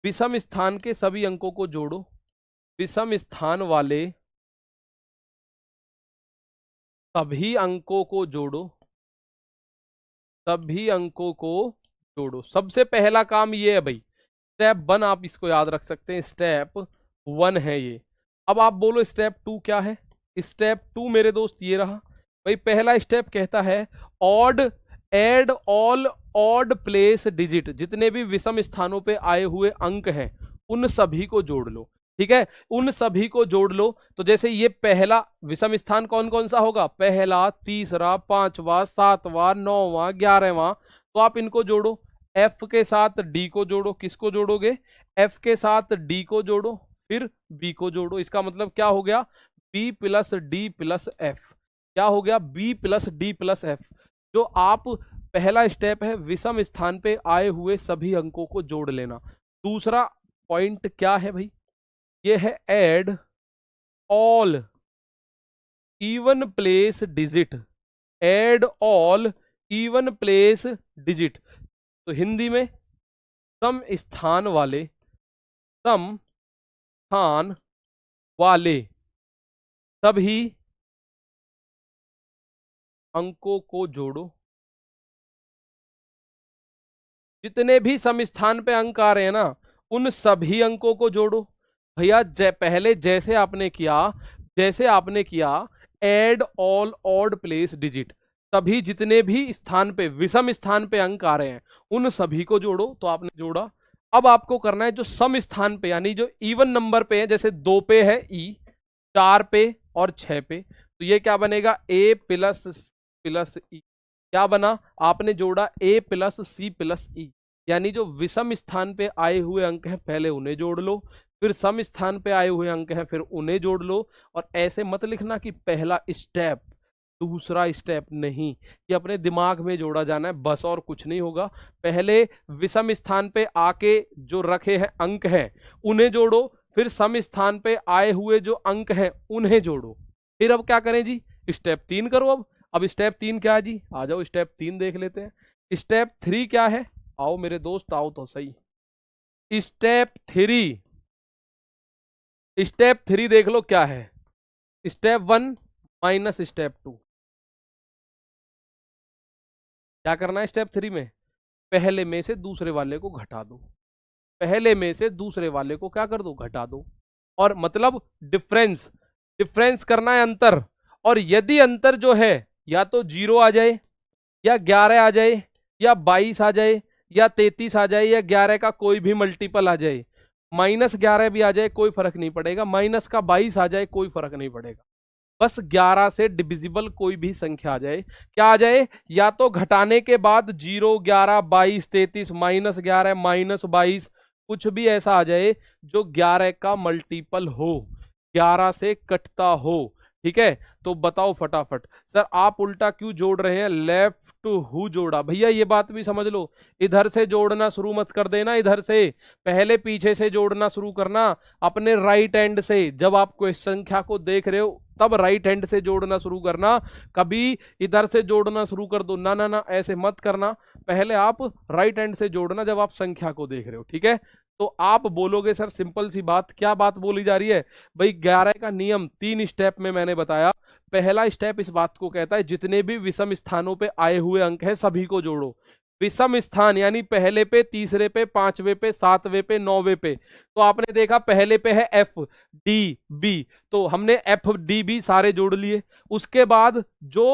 विषम स्थान के सभी अंकों को जोड़ो, विषम स्थान वाले सभी अंकों को जोड़ो, सभी अंकों को जोड़ो। सबसे पहला काम ये है भाई, स्टेप 1 आप इसको याद रख सकते हैं, स्टेप 1 है ये। अब आप बोलो स्टेप 2 क्या है। स्टेप 2 मेरे दोस्त ये रहा भाई, पहला स्टेप कहता है odd, add all odd place digit, जितने भी विषम स्थानों पे आए हुए अंक हैं उन सभी को जोड़ लो। ठीक है, उन सभी को जोड़ लो। तो जैसे ये पहला विषम स्थान कौन कौन सा होगा, पहला, तीसरा, पांचवा, सातवां, नौवां, 11वां, तो आप इनको जोड़ो। एफ के साथ डी को जोड़ो। किसको जोड़ोगे, एफ के साथ डी को जोड़ो, फिर बी को जोड़ो। इसका मतलब क्या हो गया, B plus D plus F. क्या हो गया, B plus D plus F. जो आप पहला स्टेप है विषम स्थान पे आए हुए सभी अंकों को जोड़ लेना। दूसरा पॉइंट क्या है भाई, ये है add all even place digit. Add all even place digit, तो हिंदी में सम स्थान वाले सभी अंकों को जोड़ो। जितने भी सम स्थान पे अंक आ रहे हैं ना, उन सभी अंकों को जोड़ो। भैया पहले जैसे आपने किया add all odd place digit, सभी जितने भी स्थान पे विषम स्थान पे अंक आ रहे हैं उन सभी को जोड़ो। तो आपने जोड़ा। अब आपको करना है जो सम स्थान पे यानी जो इवन नंबर पे है, जैसे 2 पे है ई, 4 पे और 6 पे, तो ये क्या बनेगा, ए प्लस प्लस ई। क्या बना, आपने जोड़ा ए प्लस सी प्लस ई, यानी जो विषम स्थान पे आए हुए अंक हैं पहले उन्हें जोड़ लो, फिर सम स्थान पे आए हुए अंक हैं फिर उन्हें जोड़ लो। और ऐसे मत लिखना कि पहला स्टेप दूसरा स्टेप, नहीं, ये अपने दिमाग में जोड़ा जाना है बस, और कुछ नहीं होगा। पहले विषम स्थान पे आके जो रखे हैं अंक हैं उन्हें जोड़ो, फिर सम स्थान पे आए हुए जो अंक हैं उन्हें जोड़ो। फिर अब क्या करें जी, स्टेप 3 करो। अब स्टेप 3 क्या है जी, आ जाओ स्टेप 3 देख लेते हैं। स्टेप 3 क्या है, आओ मेरे दोस्त आओ तो सही। स्टेप 3 देख लो क्या है। Step 1 minus step 2। क्या करना है स्टेप 3 में, पहले में से दूसरे वाले को घटा दो। पहले में से दूसरे वाले को क्या कर दो, घटा दो। और मतलब डिफरेंस करना है, अंतर। और यदि अंतर जो है या तो 0 आ जाए, या 11 आ जाए, या 22 आ जाए, या 33 आ जाए, या 11 का कोई भी मल्टीपल आ जाए, -11 भी आ जाए कोई फर्क नहीं पड़ेगा, माइनस का 22 आ जाए कोई फर्क नहीं पड़ेगा, बस 11 से डिविजिबल कोई भी संख्या आ जाए। क्या आ जाए, या तो घटाने के बाद 0, 11, 22, 33, -11, -22, कुछ भी ऐसा आ जाए जो 11 का मल्टीपल हो, 11 से कटता हो। ठीक है, तो बताओ फटाफट। सर आप उल्टा क्यों जोड़ रहे हैं, लेफ्ट हु जोड़ा, भैया ये बात भी समझ लो, इधर से जोड़ना शुरू मत कर देना, इधर से पहले पीछे से जोड़ना शुरू करना, अपने राइट हैंड से। जब आप कोई संख्या को देख रहे हो तब राइट हैंड से जोड़ना शुरू करना, कभी इधर से जोड़ना शुरू कर दो, ना ना ना ऐसे मत करना। पहले आप राइट हैंड से जोड़ना जब आप संख्या को देख रहे हो। ठीक है, तो आप बोलोगे सर सिंपल सी बात, क्या बात बोली जा रही है भाई, 11 का नियम 3 स्टेप में मैंने बताया। पहला स्टेप इस बात को कहता है जितने भी विषम स्थानों पे आए हुए अंक हैं सभी को जोड़ो। विषम स्थान यानी पहले पे, तीसरे पे, 5वें पे, 7वें पे, 9वें पे। तो आपने देखा पहले पे है एफ डी बी, तो हमने एफ डी बी सारे जोड़ लिए। उसके बाद जो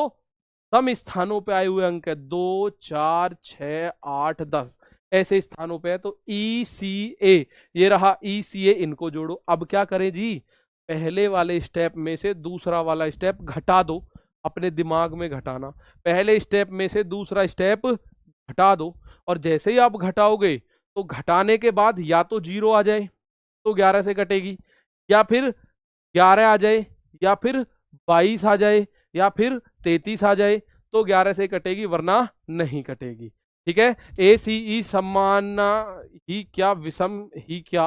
सम स्थानों पे आए हुए अंक है 2, 4, 6, 8, 10 ऐसे स्थानों पे है, तो ई सी ए, ये रहा ई सी ए, इनको जोड़ो। अब क्या करें जी, पहले वाले स्टेप में से दूसरा वाला स्टेप घटा दो, अपने दिमाग में घटाना। पहले स्टेप में से दूसरा स्टेप घटा दो, और जैसे ही आप घटाओगे तो घटाने के बाद या तो 0 आ जाए तो 11 से कटेगी, या फिर 11 आ जाए, या फिर 22 आ जाए, या फिर 33 आ जाए तो 11 से कटेगी, वरना नहीं कटेगी। ठीक है, ए सी ई समान ही क्या विषम ही क्या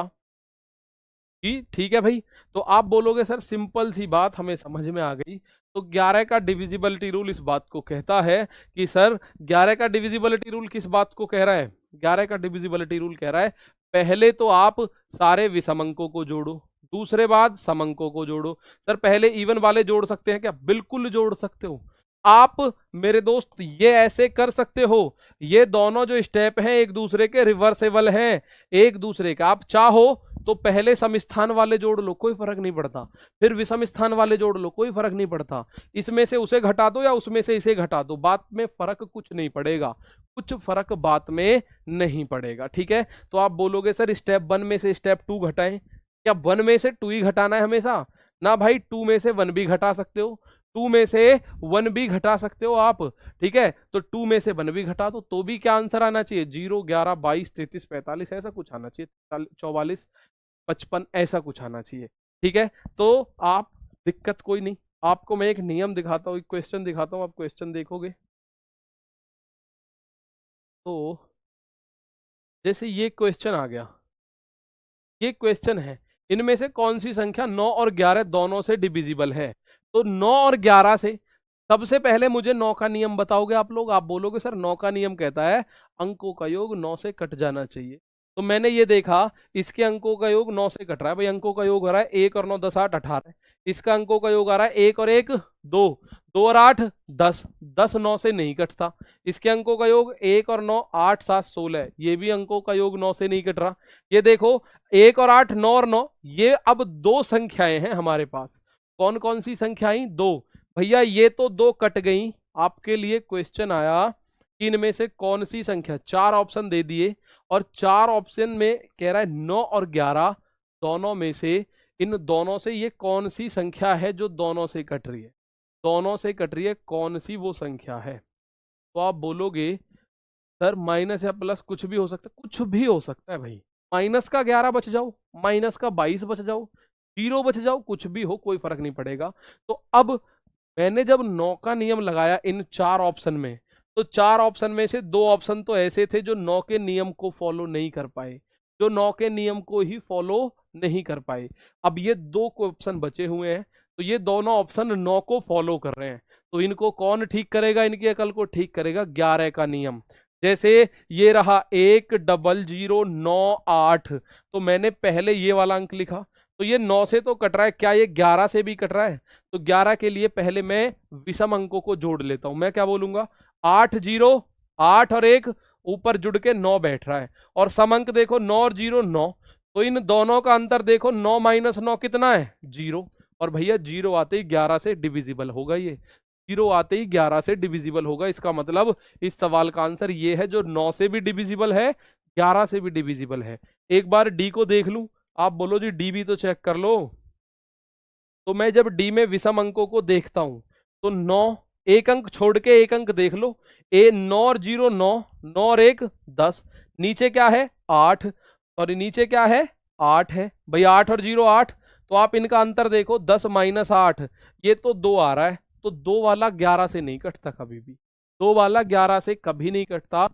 ही। ठीक है भाई, तो आप बोलोगे सर सिंपल सी बात हमें समझ में आ गई। तो 11 का डिविजिबिलिटी रूल इस बात को कहता है कि सर 11 का डिविजिबिलिटी रूल किस बात को कह रहा है, 11 का डिविजिबिलिटी रूल कह रहा है पहले तो आप सारे विषम अंकों को जोड़ो, दूसरे बाद सम अंकों को जोड़ो। सर पहले इवन वाले जोड़ सकते हैं क्या, बिल्कुल जोड़ सकते हो आप मेरे दोस्त, ये ऐसे कर सकते हो। ये दोनों जो स्टेप हैं एक दूसरे के रिवर्सेबल हैं, एक दूसरे का आप चाहो तो पहले सम स्थान वाले जोड़ लो, कोई फर्क नहीं पड़ता, फिर विषम स्थान वाले जोड़ लो, कोई फर्क नहीं पड़ता, इसमें से उसे घटा दो या उसमें से इसे घटा दो, बात में फर्क कुछ नहीं पड़ेगा, कुछ फर्क बात में नहीं पड़ेगा। ठीक है, तो आप बोलोगे सर स्टेप 1 में से स्टेप 2 घटाएं, क्या 1 में से 2 ही घटाना है हमेशा? ना भाई, 2 में से 1 भी घटा सकते हो, 2 में से 1 भी घटा सकते हो आप। ठीक है, तो 2 में से 1 भी घटा दो तो भी क्या आंसर आना चाहिए? 0, 11, 22, 33, 45 ऐसा कुछ आना चाहिए, 44, 55 ऐसा कुछ आना चाहिए। ठीक है, तो आप दिक्कत कोई नहीं, आपको मैं एक नियम दिखाता हूँ, एक क्वेश्चन दिखाता हूँ, आप क्वेश्चन देखोगे तो जैसे ये क्वेश्चन आ गया, ये क्वेश्चन है इनमें से कौन सी संख्या 9 और 11 दोनों से डिविजिबल है? तो 9 और 11 से सबसे पहले मुझे 9 का नियम बताओगे आप लोग। आप बोलोगे सर 9 का नियम कहता है अंकों का योग 9 से कट जाना चाहिए। तो मैंने ये देखा, इसके अंकों का योग 9 से कट रहा है भाई, अंकों का योग हो रहा है 1 और 9 10 8 18, इसका अंकों का योग आ रहा है 1 और 1 2, 2 और 8 10, 10 9 से नहीं कटता। इसके अंकों का योग 1 और 9 8 7 16, ये भी अंकों का योग 9 से नहीं कट रहा। ये देखो 1 और 8 9 और 9, ये अब दो संख्याएं हैं हमारे पास। कौन कौन सी संख्याएं? दो। भैया ये तो दो कट गई, आपके लिए क्वेश्चन आया कि इनमें से कौन सी संख्या, 4 ऑप्शन दे दिए और 4 ऑप्शन में कह रहा है 9 और 11 दोनों में से, इन दोनों से ये कौन सी संख्या है जो दोनों से कट रही है? दोनों से कट रही है, कौन सी वो संख्या है? तो आप बोलोगे सर माइनस या प्लस कुछ भी हो सकता है, कुछ भी हो सकता है भाई, माइनस का 11 बच जाओ, माइनस का 22 बच जाओ, 0 बच जाओ, कुछ भी हो कोई फर्क नहीं पड़ेगा। तो अब मैंने जब 9 का नियम लगाया इन 4 ऑप्शन में, तो 4 ऑप्शन में से 2 ऑप्शन तो ऐसे थे जो 9 के नियम को फॉलो नहीं कर पाए, जो 9 के नियम को ही फॉलो नहीं कर पाए। अब ये 2 ऑप्शन बचे हुए हैं, तो ये दोनों ऑप्शन 9 को फॉलो कर रहे हैं, तो इनको कौन ठीक करेगा? इनकी अकल को ठीक करेगा 11 का नियम। जैसे ये रहा 1 0 0 9 8, तो मैंने पहले ये वाला अंक लिखा, तो ये 9 से तो कट रहा है, क्या ये 11 से भी कट रहा है? तो 11 के लिए पहले मैं विषम अंकों को जोड़ लेता हूं। मैं क्या बोलूंगा? 8 0 8 और 1 ऊपर जुड़ के 9 बैठ रहा है, और सम अंक देखो 9 और 0 9, तो इन दोनों का अंतर देखो 9 माइनस 9 कितना है? 0। और भैया 0 आते ही 11 से डिविजिबल होगा, ये 0 आते ही 11 से डिविजिबल होगा। इसका मतलब इस सवाल का आंसर ये है, जो 9 से भी डिविजिबल है 11 से भी डिविजिबल है। एक बार डी को देख लूं, आप बोलो जी डी भी तो चेक कर लो। तो मैं जब डी में विषम अंकों को देखता हूं तो 9, एक अंक छोड़ के एक अंक देख लो, 9 और 0 9, 9 और 1 10, नीचे क्या है? 8, और नीचे क्या है? 8 है भाई, 8 और 0 8, तो आप इनका अंतर देखो 10 माइनस 8, ये तो 2 आ रहा है, तो 2 वाला 11 से नहीं कटता कभी भी, 2 वाला 11 से कभी नहीं कटता।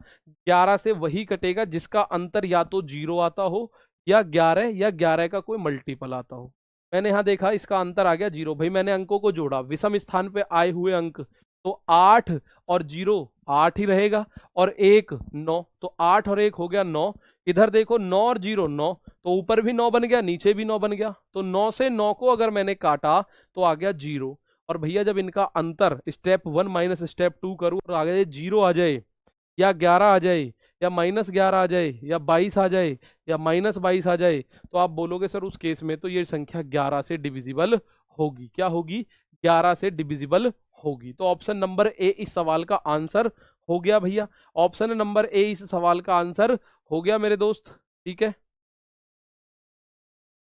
11 से वही कटेगा जिसका अंतर या तो 0 आता हो या 11 या 11 का कोई मल्टीपल आता हो। मैंने यहां देखा इसका अंतर आ गया 0, भाई मैंने अंकों को जोड़ा, विषम स्थान पे आए हुए अंक, तो 8 और 0 8 ही रहेगा, और 1 9, तो 8 और 1 हो गया 9। इधर देखो 9 और 0 9, तो ऊपर भी 9 बन गया, नीचे भी 9 बन गया, तो 9 से 9 को अगर मैंने काटा तो आ गया 0। और भैया जब इनका अंतर स्टेप 1 माइनस स्टेप 2 करूं और आ गया 0 आ जाए या 11 आ जाए या माइनस 11 आ जाए या 22 आ जाए या माइनस 22 आ जाए, तो आप बोलोगे सर उस केस में तो ये संख्या 11 से डिविजिबल होगी। क्या होगी? 11 से डिविजिबल होगी। तो ऑप्शन नंबर ए इस सवाल का आंसर हो गया भैया, ऑप्शन नंबर ए इस सवाल का आंसर हो गया मेरे दोस्त। ठीक है,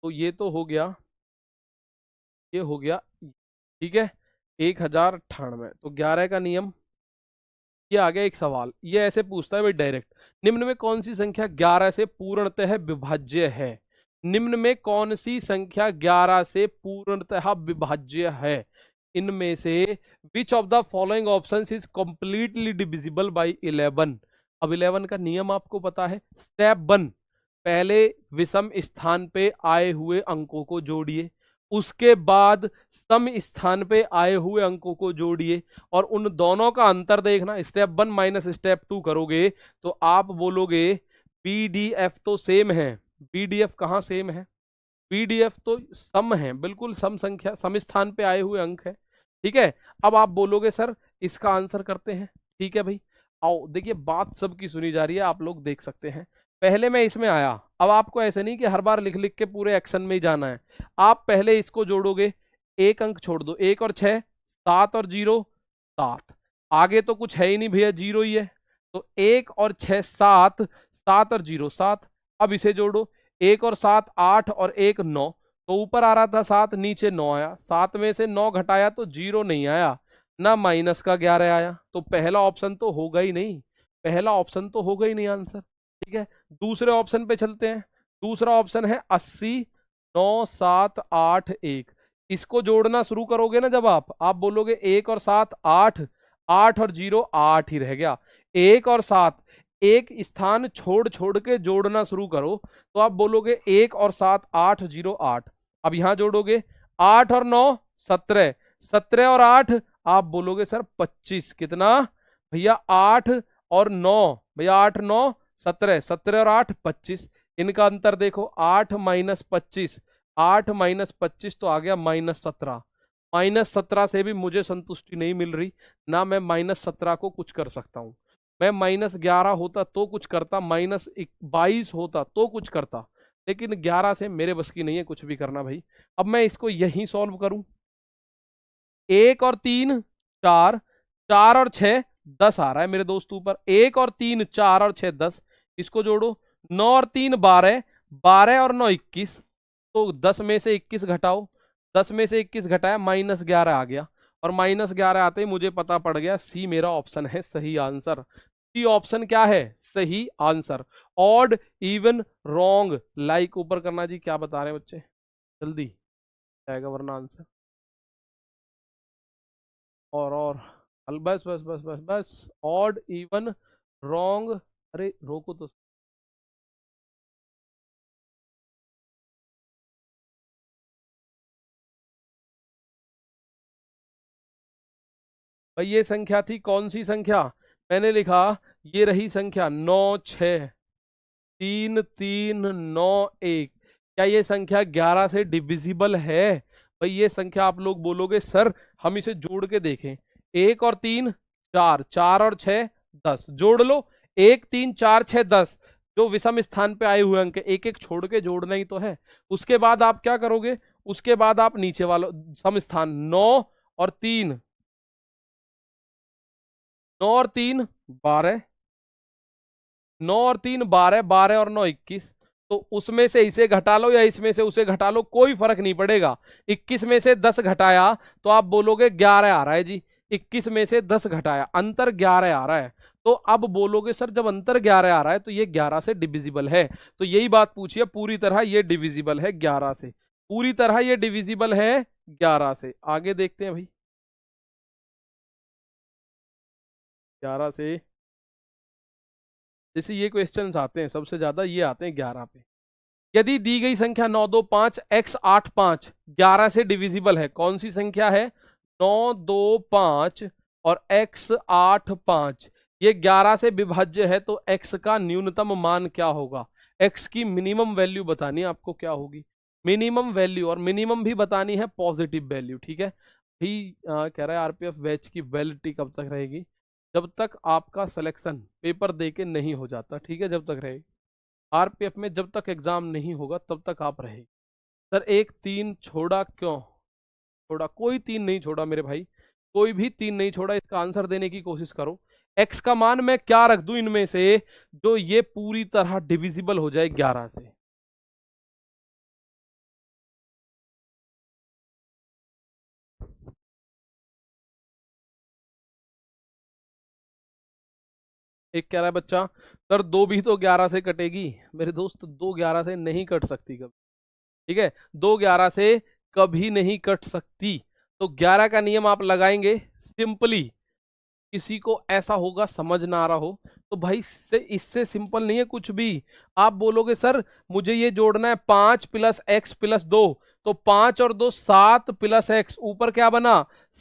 तो ये तो हो गया, ये हो गया। ठीक है, 1098, तो 11 का नियम। ये आ गया एक सवाल, ये ऐसे पूछता है भाई डायरेक्ट, निम्न में कौन सी संख्या 11 से पूर्णतः विभाज्य है? निम्न में कौन सी संख्या 11 से पूर्णतः विभाज्य है? इनमें से which of the following options is completely divisible by 11? अब 11 का नियम आपको पता है। स्टेप 1, पहले विषम स्थान पे आए हुए अंकों को जोड़िए, उसके बाद सम स्थान पे आए हुए अंकों को जोड़िए और उन दोनों का अंतर देखना। स्टेप 1 माइनस स्टेप 2 करोगे तो आप बोलोगे पीडीएफ तो सेम है। पीडीएफ कहाँ सेम है? पीडीएफ तो सम है, बिल्कुल सम संख्या, सम स्थान पे आए हुए अंक है। ठीक है, अब आप बोलोगे सर इसका आंसर करते हैं। ठीक है भाई, आओ देखिए बात सबकी सुनी जा रही है, आप लोग देख सकते हैं। पहले मैं इसमें आया, अब आपको ऐसे नहीं कि हर बार लिख लिख के पूरे एक्शन में ही जाना है, आप पहले इसको जोड़ोगे, एक अंक छोड़ दो, 1 और 6 7 और 0 7, आगे तो कुछ है ही नहीं भैया, 0 ही है, तो 1 और 6 7, 7 और 0 7, अब इसे जोड़ो, 1 और 7 8 और 1 9, तो ऊपर आ रहा था 7, नीचे 9 आया, 7 में से 9 घटाया तो 0 नहीं आया, ना माइनस का 11 आया, तो पहला ऑप्शन तो होगा ही नहीं, पहला ऑप्शन तो होगा ही नहीं आंसर। ठीक है, दूसरे ऑप्शन पे चलते हैं। दूसरा ऑप्शन है 80 9 7 8 1, इसको जोड़ना शुरू करोगे ना जब आप बोलोगे 1 और 7 8, 8 और 0 8 ही रह गया, 1 और 7 एक स्थान छोड़ छोड़ के जोड़ना शुरू करो, तो आप बोलोगे 1 और 7 8 0 8, अब यहां जोड़ोगे 8 और 9 17, 17 और 8 आप बोलोगे सर 25, कितना भैया 8 और 9, भैया 8 9 17, 17 और 8 25, इनका अंतर देखो 8 माइनस 25, 8 माइनस 25 तो आ गया -17, -17 से भी मुझे संतुष्टि नहीं मिल रही, ना मैं -17 को कुछ कर सकता हूं, मैं -11 होता तो कुछ करता, -22 होता तो कुछ करता, लेकिन 11 से मेरे बस की नहीं है कुछ भी करना भाई। अब मैं इसको यही सॉल्व करूं, 1 और 3 4, 4 और 6 10 आ रहा है मेरे दोस्त ऊपर, 1 और 3 4 और 6 10, इसको जोड़ो, 9 और 3 12, 12 और 9 21, तो 10 में से 21 घटाओ, 10 में से 21 घटाया -11 आ गया, और -11 आते ही मुझे पता पड़ गया सी मेरा ऑप्शन है सही आंसर। सी ऑप्शन क्या है सही answer, odd even wrong, like ऊपर करना जी, क्या बता रहे हैं बच्चे जल्दी आएगा वरना आंसर, और बस बस बस बस बस, ऑड इवन रॉन्ग, अरे रोको तो, भाई ये संख्या थी कौन सी संख्या, मैंने लिखा ये रही संख्या 9 6 3 3 9 1, क्या ये संख्या 11 से डिविजिबल है? भाई ये संख्या आप लोग बोलोगे सर हम इसे जोड़ के देखें, 1 और 3 4, 4 और 6 10, जोड़ लो, 1 3 4 6 10, जो विषम स्थान पे आए हुए अंक एक एक छोड़ के जोड़ना ही तो है। उसके बाद आप क्या करोगे, उसके बाद आप नीचे वाला सम स्थान 9 और 3, 9 और 3 12, 9 और 3 12, 12 और 9 21, तो उसमें से इसे घटा लो या इसमें से उसे घटा लो, कोई फर्क नहीं पड़ेगा, 21 में से 10 घटाया तो आप बोलोगे 11 आ रहा है जी, 21 में से 10 घटाया अंतर 11 आ रहा है, तो अब बोलोगे सर जब अंतर 11 आ रहा है तो ये 11 से डिविजिबल है, तो यही बात पूछिए, पूरी तरह ये डिविजिबल है 11 से, पूरी तरह ये डिविजिबल है 11 से। आगे देखते हैं भाई, 11 से जैसे ये क्वेश्चंस आते हैं सबसे ज्यादा ये आते हैं 11 पे, यदि दी गई संख्या 9 2 5 x 8 5 11 से डिविजिबल है, कौन सी संख्या है 9 2 5 और x 8 5, ये 11 से विभाज्य है, तो x का न्यूनतम मान क्या होगा, x की मिनिमम वैल्यू बतानी है आपको क्या होगी, मिनिमम वैल्यू, और मिनिमम भी बतानी है पॉजिटिव वैल्यू। ठीक है भी, कह रहा है आरपीएफ बैच की वैलिडिटी कब तक रहेगी, जब तक आपका सिलेक्शन पेपर दे के नहीं हो जाता, ठीक है जब तक रहेगी, आरपीएफ में जब तक एग्जाम नहीं होगा तब तक आप रहेगी। सर एक 3 छोड़ा क्यों, छोड़ा कोई 3 नहीं छोड़ा मेरे भाई, कोई भी 3 नहीं छोड़ा, इसका आंसर देने की कोशिश करो, एक्स का मान मैं क्या रख दूं इनमें से जो ये पूरी तरह डिविजिबल हो जाए 11 से, एक कह रहा है बच्चा सर 2 भी तो 11 से कटेगी, मेरे दोस्त 2 11 से नहीं कट सकती कभी, ठीक है 2 11 से कभी नहीं कट सकती, तो 11 का नियम आप लगाएंगे सिंपली, किसी को ऐसा होगा समझ ना आ रहा हो तो भाई इससे सिंपल नहीं है कुछ भी, आप बोलोगे सर मुझे ये जोड़ना है 5 प्लस एक्स प्लस 2, तो 5 और 2 7 प्लस एक्स, ऊपर क्या बना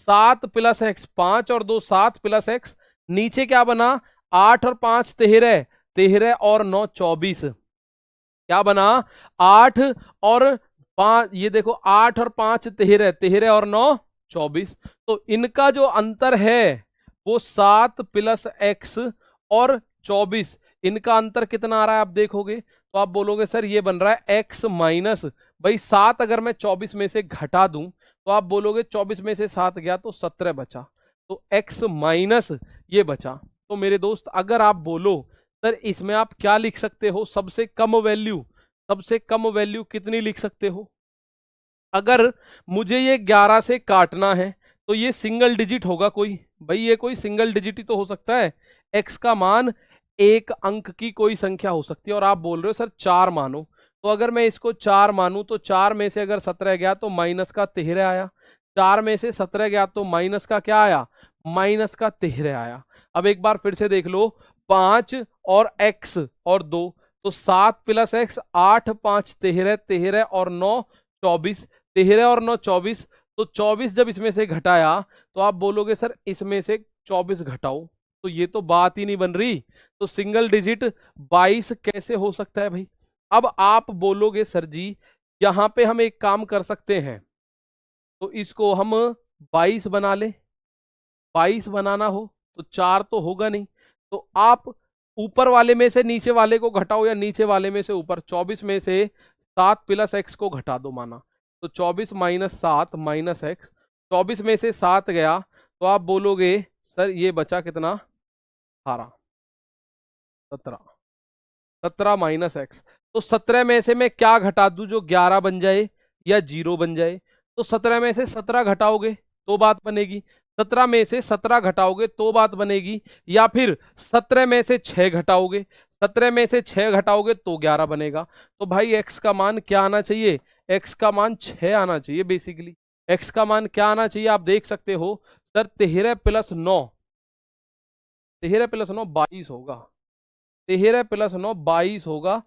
7 प्लस एक्स, 5 और 2 7 प्लस एक्स, नीचे क्या बना 8 और 5 13, 13 और 9 24, क्या बना 8 और 5, ये देखो 8 और 5 13, 13 और 9 24, तो इनका जो अंतर है वो 7 प्लस एक्स और 24, इनका अंतर कितना आ रहा है आप देखोगे तो आप बोलोगे सर ये बन रहा है x माइनस, भाई 7 अगर मैं 24 में से घटा दूं तो आप बोलोगे 24 में से 7 गया तो 17 बचा, तो x माइनस ये बचा। तो मेरे दोस्त अगर आप बोलो सर इसमें आप क्या लिख सकते हो, सबसे कम वैल्यू, सबसे कम वैल्यू कितनी लिख सकते हो? अगर मुझे ये 11 से काटना है तो ये सिंगल डिजिट होगा कोई, भाई ये कोई सिंगल डिजिट ही तो हो सकता है। x का मान एक अंक की कोई संख्या हो सकती है और आप बोल रहे हो सर 4 मानो, तो अगर मैं इसको 4 मानूं तो 4 में से अगर 17 गया तो माइनस का 13 आया, 4 में से 17 गया तो माइनस का क्या आया, माइनस का 13 आया। अब एक बार फिर से देख लो, 5 और x और 2, तो 7 प्लस x 8, 5 13, 13 और 9 24, 13 और 9 24, तो 24 जब इसमें से घटाया तो आप बोलोगे सर इसमें से 24 घटाओ, तो ये तो बात ही नहीं बन रही। तो सिंगल डिजिट 22 कैसे हो सकता है भाई? अब आप बोलोगे सर जी यहां पे हम एक काम कर सकते हैं, तो इसको हम 22 बना ले। 22 बनाना हो तो 4 तो होगा नहीं, तो आप ऊपर वाले में से नीचे वाले को घटाओ या नीचे वाले में से ऊपर, 24 में से 7 प्लस एक्स को घटा दो माना, तो 24 माइनस 7 माइनस एक्स, 24 में से 7 गया तो आप बोलोगे सर ये बचा कितना, 18, 17, 17 माइनस एक्स। तो 17 में से मैं क्या घटा दूं जो 11 बन जाए या 0 बन जाए? तो 17 में से 17 घटाओगे तो बात बनेगी, 17 में से 17 घटाओगे तो बात बनेगी, या फिर 17 में से 6 घटाओगे, 17 में से 6 घटाओगे तो 11 बनेगा। तो भाई x का मान क्या आना चाहिए, x का मान 6 आना चाहिए बेसिकली। x का मान क्या आना चाहिए आप देख सकते हो, सर 13 प्लस 9, 13 प्लस 9 22 होगा, 13 प्लस 9 22 होगा,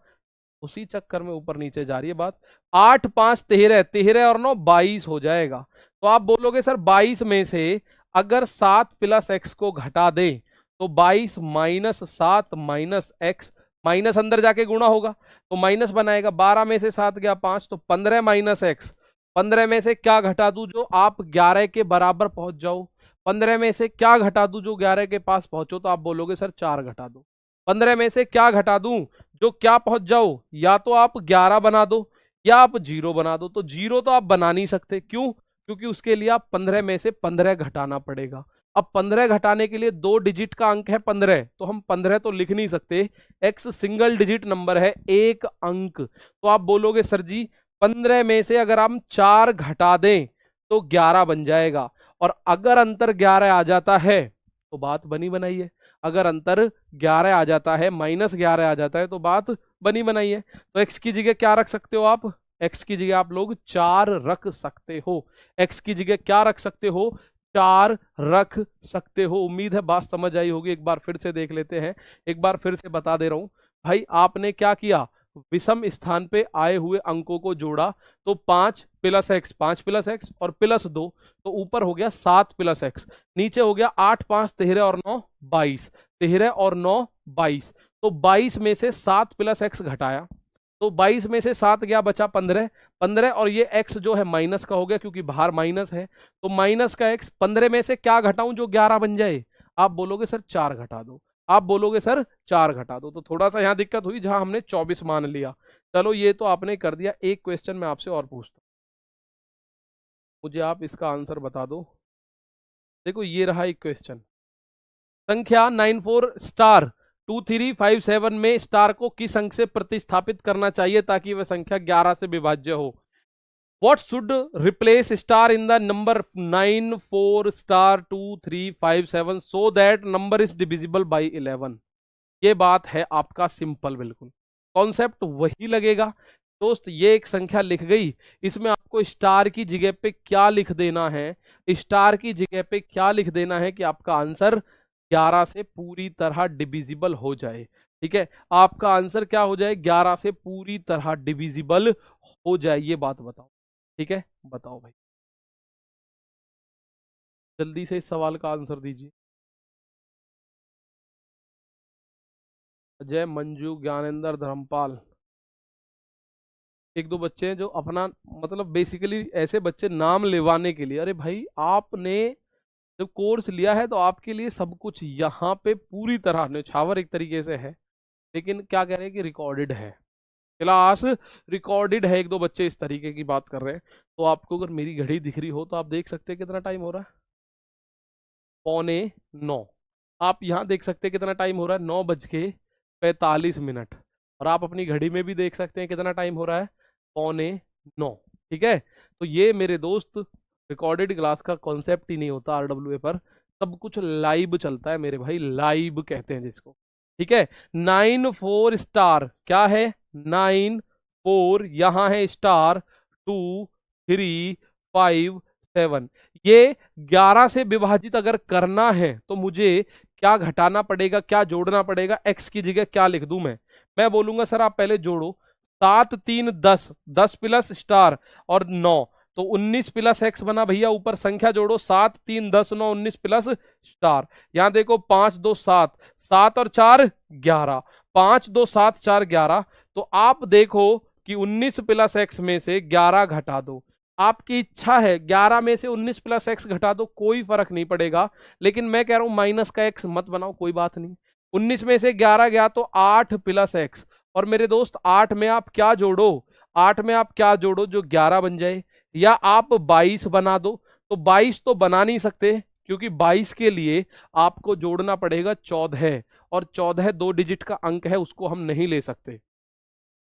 उसी चक्कर में ऊपर नीचे जा रही है बात। 8 5 13, 13 और 9 22 हो जाएगा। तो आप बोलोगे सर 22 में से अगर 7 प्लस एक्स को घटा दें तो 22 माइनस 7 माइनस एक्स, माइनस अंदर जाके गुणा होगा तो माइनस बनाएगा, 12 में से 7 गया 5, तो 15 माइनस एक्स, 15 में से क्या घटा दूं जो आप 11 के बराबर पहुंच जाओ, 15 में से क्या घटा दूं जो 11 के पास पहुंचो, तो आप बोलोगे सर 4 घटा दो। 15 में से क्या घटा दूं जो क्या पहुंच जाओ, या तो आप 11 बना दो या आप 0 बना दो। तो 0 तो आप बना नहीं सकते, क्यों? क्योंकि उसके लिए आप 15 में से 15 घटाना पड़ेगा। अब 15 घटाने के लिए 2 डिजिट का अंक है 15, तो हम 15 तो लिख नहीं सकते, x सिंगल डिजिट नंबर है, एक अंक। तो आप बोलोगे सर जी 15 में से अगर हम 4 घटा दें तो 11 बन जाएगा, और अगर अंतर 11 आ जाता है तो बात बनी बनाई है। अगर अंतर 11 आ जाता है, माइनस 11 आ जाता है तो बात बनी बनाई है। तो x की जगह क्या रख सकते हो आप, x की जगह आप लोग 4 रख सकते हो, x की जगह क्या रख सकते हो, 4 रख सकते हो। उम्मीद है बात समझ आई होगी, एक बार फिर से देख लेते हैं, एक बार फिर से बता दे रहा हूं भाई। आपने क्या किया, विषम स्थान पे आए हुए अंकों को जोड़ा, तो 5 प्लस एक्स, 5 प्लस एक्स और प्लस 2, तो ऊपर हो गया 7 प्लस एक्स, नीचे हो गया 8 5 13 और 9 22, 13 और 9 22, तो 22 में से 7 प्लस एक्स घटाया तो 22 में से 7 गया बचा 15, 15 और ये x जो है माइनस का हो गया क्योंकि बाहर माइनस है, तो माइनस का x, 15 में से क्या घटाऊं जो 11 बन जाए, आप बोलोगे सर 4 घटा दो, आप बोलोगे सर 4 घटा दो। तो थोड़ा सा यहाँ दिक्कत हुई जहां हमने 24 मान लिया। चलो ये तो आपने कर दिया। एक क्वेश्चन मैं आपसे और पूछता हूं, मुझे आप इसका आंसर बता दो। देखो ये रहा एक क्वेश्चन, संख्या 94 स्टार 2357 में स्टार को किस अंक से प्रतिस्थापित करना चाहिए ताकि वह संख्या 11 से विभाज्य हो। What should replace star in the number 94 star 2357 so that number is divisible by 11? ये बात है आपका सिंपल, बिल्कुल कॉन्सेप्ट वही लगेगा दोस्त। ये एक संख्या लिख गई, इसमें आपको स्टार की जगह पे क्या लिख देना है, स्टार की जगह पे क्या लिख देना है कि आपका आंसर 11 से पूरी तरह डिविजिबल हो जाए। ठीक है, आपका आंसर क्या हो जाए, 11 से पूरी तरह डिविजिबल हो जाए, ये बात बताओ। ठीक है, बताओ भाई, जल्दी से इस सवाल का आंसर दीजिए। अजय, मंजू, ज्ञानेंद्र, धर्मपाल, एक दो बच्चे हैं जो अपना मतलब बेसिकली ऐसे बच्चे नाम लेवाने के लिए, अरे भाई आपने जब कोर्स लिया है तो आपके लिए सब कुछ यहाँ पे पूरी तरह न्यौछावर एक तरीके से है। लेकिन क्या कह रहे हैं कि रिकॉर्डेड है, क्लास रिकॉर्डेड है। एक दो बच्चे इस तरीके की बात कर रहे हैं। तो आपको अगर मेरी घड़ी दिख रही हो तो आप देख सकते हैं कितना टाइम हो रहा है, 8:45। आप यहाँ देख सकते हैं कितना टाइम हो रहा है, 9:45। और आप अपनी घड़ी में भी देख सकते हैं कितना टाइम हो रहा है, 8:45। ठीक है। तो ये मेरे दोस्त रिकॉर्डेड क्लास का कॉन्सेप्ट ही नहीं होता आरडब्ल्यूए पर, सब कुछ लाइव चलता है मेरे भाई, लाइव कहते हैं जिसको। ठीक है। 9 4 स्टार क्या है, 9 4 यहाँ है स्टार, 2 3 5 7। ये 11 से विभाजित अगर करना है तो मुझे क्या घटाना पड़ेगा, क्या जोड़ना पड़ेगा, एक्स की जगह क्या लिख दूं मैं बोलूंगा सर आप पहले जोड़ो, 7 3 10, 10 प्लस स्टार और 9, तो 19 प्लस एक्स बना भैया, ऊपर संख्या जोड़ो, 7 3 10 9 19 प्लस स्टार। यहां देखो 5 2 7, 7 और 4 11, 5 2 7 4 11। तो आप देखो कि 19 प्लस एक्स में से 11 घटा दो, आपकी इच्छा है 11 में से 19 प्लस एक्स घटा दो, कोई फर्क नहीं पड़ेगा। लेकिन मैं कह रहा हूं माइनस का एक्स मत बनाओ, कोई बात नहीं। 19 में से 11 गया तो 8 प्लस एक्स, और मेरे दोस्त 8 में आप क्या जोड़ो, 8 में आप क्या जोड़ो जो 11 बन जाए, या आप 22 बना दो। तो 22 तो बना नहीं सकते, क्योंकि 22 के लिए आपको जोड़ना पड़ेगा 14, और 14 2 डिजिट का अंक है, उसको हम नहीं ले सकते।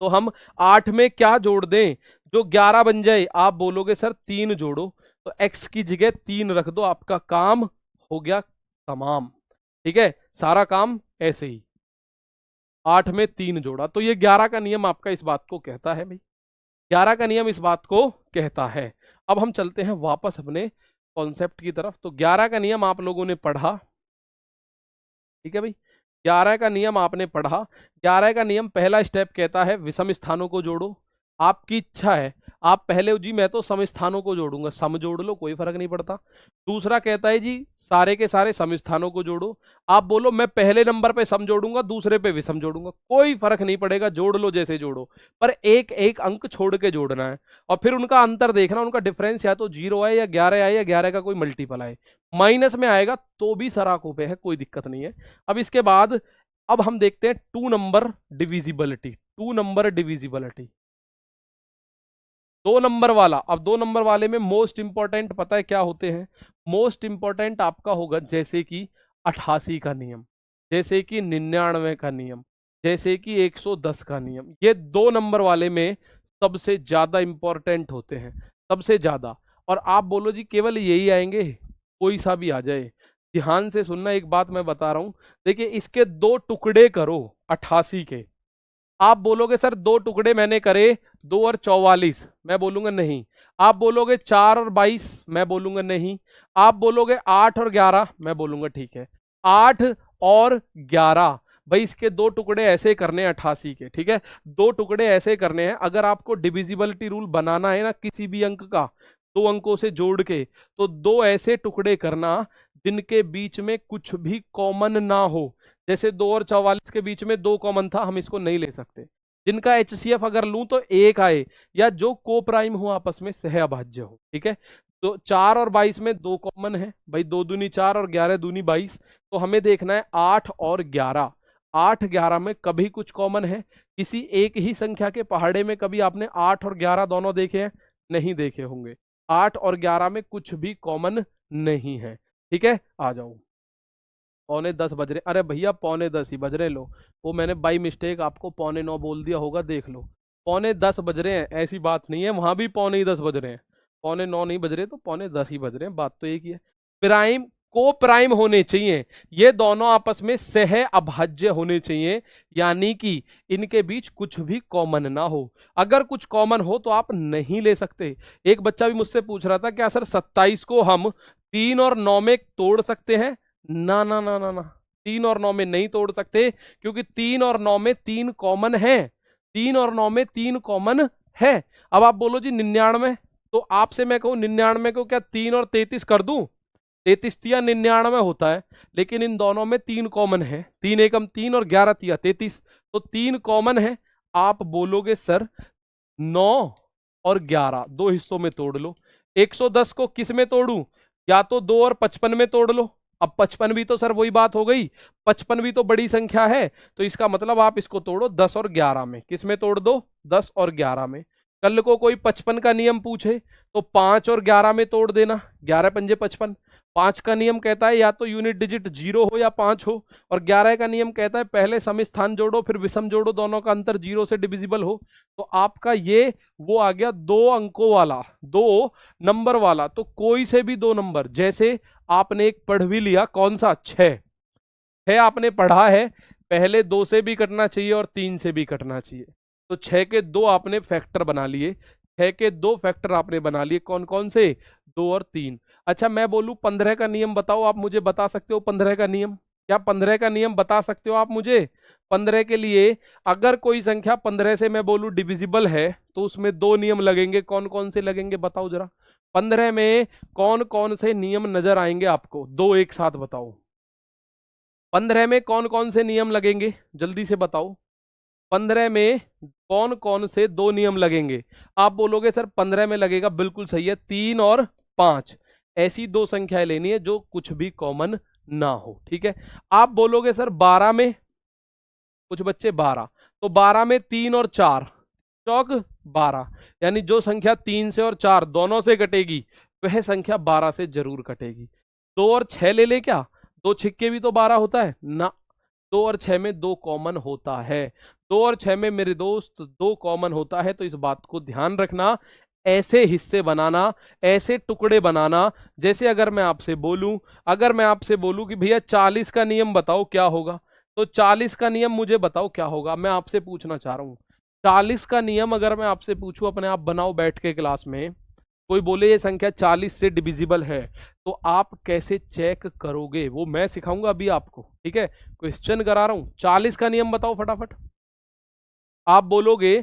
तो हम 8 में क्या जोड़ दें जो 11 बन जाए, आप बोलोगे सर 3 जोड़ो, तो x की जगह 3 रख दो, आपका काम हो गया तमाम। ठीक है, सारा काम ऐसे ही, 8 में 3 जोड़ा, तो ये 11 का नियम आपका इस बात को कहता है भाई, 11 का नियम इस बात को कहता है। अब हम चलते हैं वापस अपने कॉन्सेप्ट की तरफ। तो 11 का नियम आप लोगों ने पढ़ा, ठीक है भाई, 11 का नियम आपने पढ़ा। 11 का नियम पहला स्टेप कहता है विषम स्थानों को जोड़ो। आपकी इच्छा है, आप पहले जी मैं तो सम स्थानों को जोड़ूंगा, सम जोड़ लो कोई फर्क नहीं पड़ता। दूसरा कहता है जी सारे के सारे सम स्थानों को जोड़ो। आप बोलो मैं पहले नंबर पे सम जोड़ूंगा, दूसरे पे विषम जोड़ूंगा, कोई फर्क नहीं पड़ेगा, जोड़ लो जैसे जोड़ो, पर एक एक अंक छोड़ के जोड़ना है। और फिर उनका अंतर देखना, उनका डिफरेंस या तो 0 आए या 11 आए या 11 का कोई मल्टीपल आए। माइनस में आएगा तो भी सराखों पे है, कोई दिक्कत नहीं है। अब इसके बाद अब हम देखते हैं 2 number divisibility. 2 number divisibility, 2 number वाला। अब 2 नंबर वाले में मोस्ट इंपॉर्टेंट पता है क्या होते हैं, मोस्ट इंपॉर्टेंट आपका होगा जैसे कि 88 का नियम, जैसे कि 99 का नियम, जैसे कि 110 का नियम। ये 2 नंबर वाले में सबसे ज्यादा इंपॉर्टेंट होते हैं, सबसे ज्यादा। और आप बोलो जी केवल यही आएंगे, कोई सा भी आ जाए, ध्यान से सुनना, एक बात मैं बता रहा हूं। देखिए इसके 2 टुकड़े करो 88 के, आप बोलोगे सर 2 टुकड़े मैंने करे, 2 और 44, मैं बोलूंगा नहीं। आप बोलोगे 4 और 22, मैं बोलूंगा नहीं। आप बोलोगे 8 और 11, मैं बोलूंगा ठीक है। 8 और 11, भाई इसके 2 टुकड़े ऐसे करने हैं 88 के, ठीक है, 2 टुकड़े ऐसे करने हैं। अगर आपको डिविजिबिलिटी रूल बनाना है ना किसी भी अंक का, 2 अंकों से जोड़ के, तो 2 ऐसे टुकड़े करना जिनके बीच में कुछ भी कॉमन ना हो। जैसे 2 और 44 के बीच में 2 कॉमन था, हम इसको नहीं ले सकते। जिनका एचसीएफ अगर लूं तो 1 आए, या जो को प्राइम हो आपस में सह अभाज्य हो। ठीक है, तो 4 और 22 में 2 कॉमन है भाई, 2 दूनी 4 और 11 दूनी 22। तो हमें देखना है 8 और 11, 8 11 में कभी कुछ कॉमन है? किसी एक ही संख्या के पहाड़े में कभी आपने 8 और 11 दोनों देखे हैं? नहीं देखे होंगे। 8 और 11 में कुछ भी कॉमन नहीं है। ठीक है, आ जाओ। 9:45 बज रहे, अरे भैया 9:45 ही बज रहे, लो वो मैंने बाई मिस्टेक आपको 9:45 बोल दिया होगा, देख लो 9:45 बज रहे हैं, ऐसी बात नहीं है, वहां भी 9:45 बज रहे हैं, 9:45 नहीं बज रहे तो 9:45 ही बज रहे हैं, बात तो एक ही है। प्राइम को प्राइम होने चाहिए, ये दोनों आपस में सह अभाज्य होने चाहिए, यानी कि इनके बीच कुछ भी कॉमन ना हो। अगर कुछ कॉमन हो तो आप नहीं ले सकते। एक बच्चा भी मुझसे पूछ रहा था क्या सर 27 को हम 3 और 9 में तोड़ सकते हैं? ना ना ना ना ना, 3 और 9 में नहीं तोड़ सकते, क्योंकि 3 और 9 में 3 कॉमन है, 3 और 9 में 3 कॉमन है। अब आप बोलो जी 99, तो आपसे मैं कहूं 99 को क्या 3 और 33 कर दूं? 33 तिया 99 होता है, लेकिन इन दोनों में 3 कॉमन है, 3 एकम 3 और 11 तिया 33, तो 3 कॉमन है। आप बोलोगे सर 9 और 11 दो हिस्सों में तोड़ लो। 110 को किस में तोड़ू? या तो 2 और 55 में तोड़ लो, अब 55 भी तो सर वही बात हो गई, 55 भी तो बड़ी संख्या है, तो इसका मतलब आप इसको तोड़ो 10 और 11 में। किस में तोड़ दो? 10 और 11 में। कल को कोई 55 का नियम पूछे तो 5 और 11 में तोड़ देना, 11 पंजे 55। 5 का नियम कहता है या तो यूनिट डिजिट 0 हो या 5 हो, और 11 का नियम कहता है पहले सम स्थान जोड़ो फिर विषम जोड़ो, दोनों का अंतर 0 से डिविजिबल हो। तो आपका ये वो आ गया 2 अंकों वाला, 2 नंबर वाला। तो कोई से भी 2 नंबर, जैसे आपने एक पढ़ भी लिया, कौन सा? 6 आपने पढ़ा है, पहले 2 से भी कटना चाहिए और 3 से भी कटना चाहिए। तो 6 के 2 आपने फैक्टर बना लिए, 6 के 2 फैक्टर आपने बना लिए, कौन कौन से? 2 और 3। अच्छा मैं बोलूं 15 का नियम बताओ, आप मुझे बता सकते हो 15 का नियम? क्या 15 का नियम बता सकते हो आप मुझे? 15 के लिए अगर कोई संख्या 15 से मैं बोलूं डिविजिबल है तो उसमें 2 नियम लगेंगे, कौन कौन से लगेंगे बताओ जरा? 15 में कौन कौन से नियम नजर आएंगे आपको? 2 एक साथ बताओ। 15 में कौन कौन से नियम लगेंगे, जल्दी से बताओ। 15 में कौन कौन से 2 नियम लगेंगे? आप बोलोगे सर 15 में लगेगा, बिल्कुल सही है, 3 और 5। ऐसी 2 संख्याएं लेनी है जो कुछ भी कॉमन ना हो, ठीक है। आप बोलोगे सर 12 में, कुछ बच्चे 12, तो 12 में 3 और 4, चौक 12, यानी जो संख्या 3 से और 4 दोनों से कटेगी वह संख्या 12 से जरूर कटेगी। 2 और 6 ले ले क्या? 2 छिक्के भी तो 12 होता है ना। 2 और 6 में 2 कॉमन होता है, 2 और 6 में मेरे दोस्त 2 कॉमन होता है। तो इस बात को ध्यान रखना, ऐसे हिस्से बनाना, ऐसे टुकड़े बनाना। जैसे अगर मैं आपसे बोलूं कि भैया 40 का नियम बताओ क्या होगा, तो 40 का नियम मुझे बताओ क्या होगा। मैं आपसे पूछना चाह रहा हूं 40 का नियम अगर मैं आपसे पूछूं, अपने आप बनाओ बैठ के क्लास में, कोई बोले ये संख्या 40 से डिविजिबल है, तो आप कैसे चेक करोगे वो मैं सिखाऊंगा अभी आपको, ठीक है। क्वेश्चन करा रहा हूं, 40 का नियम बताओ फटाफट। आप बोलोगे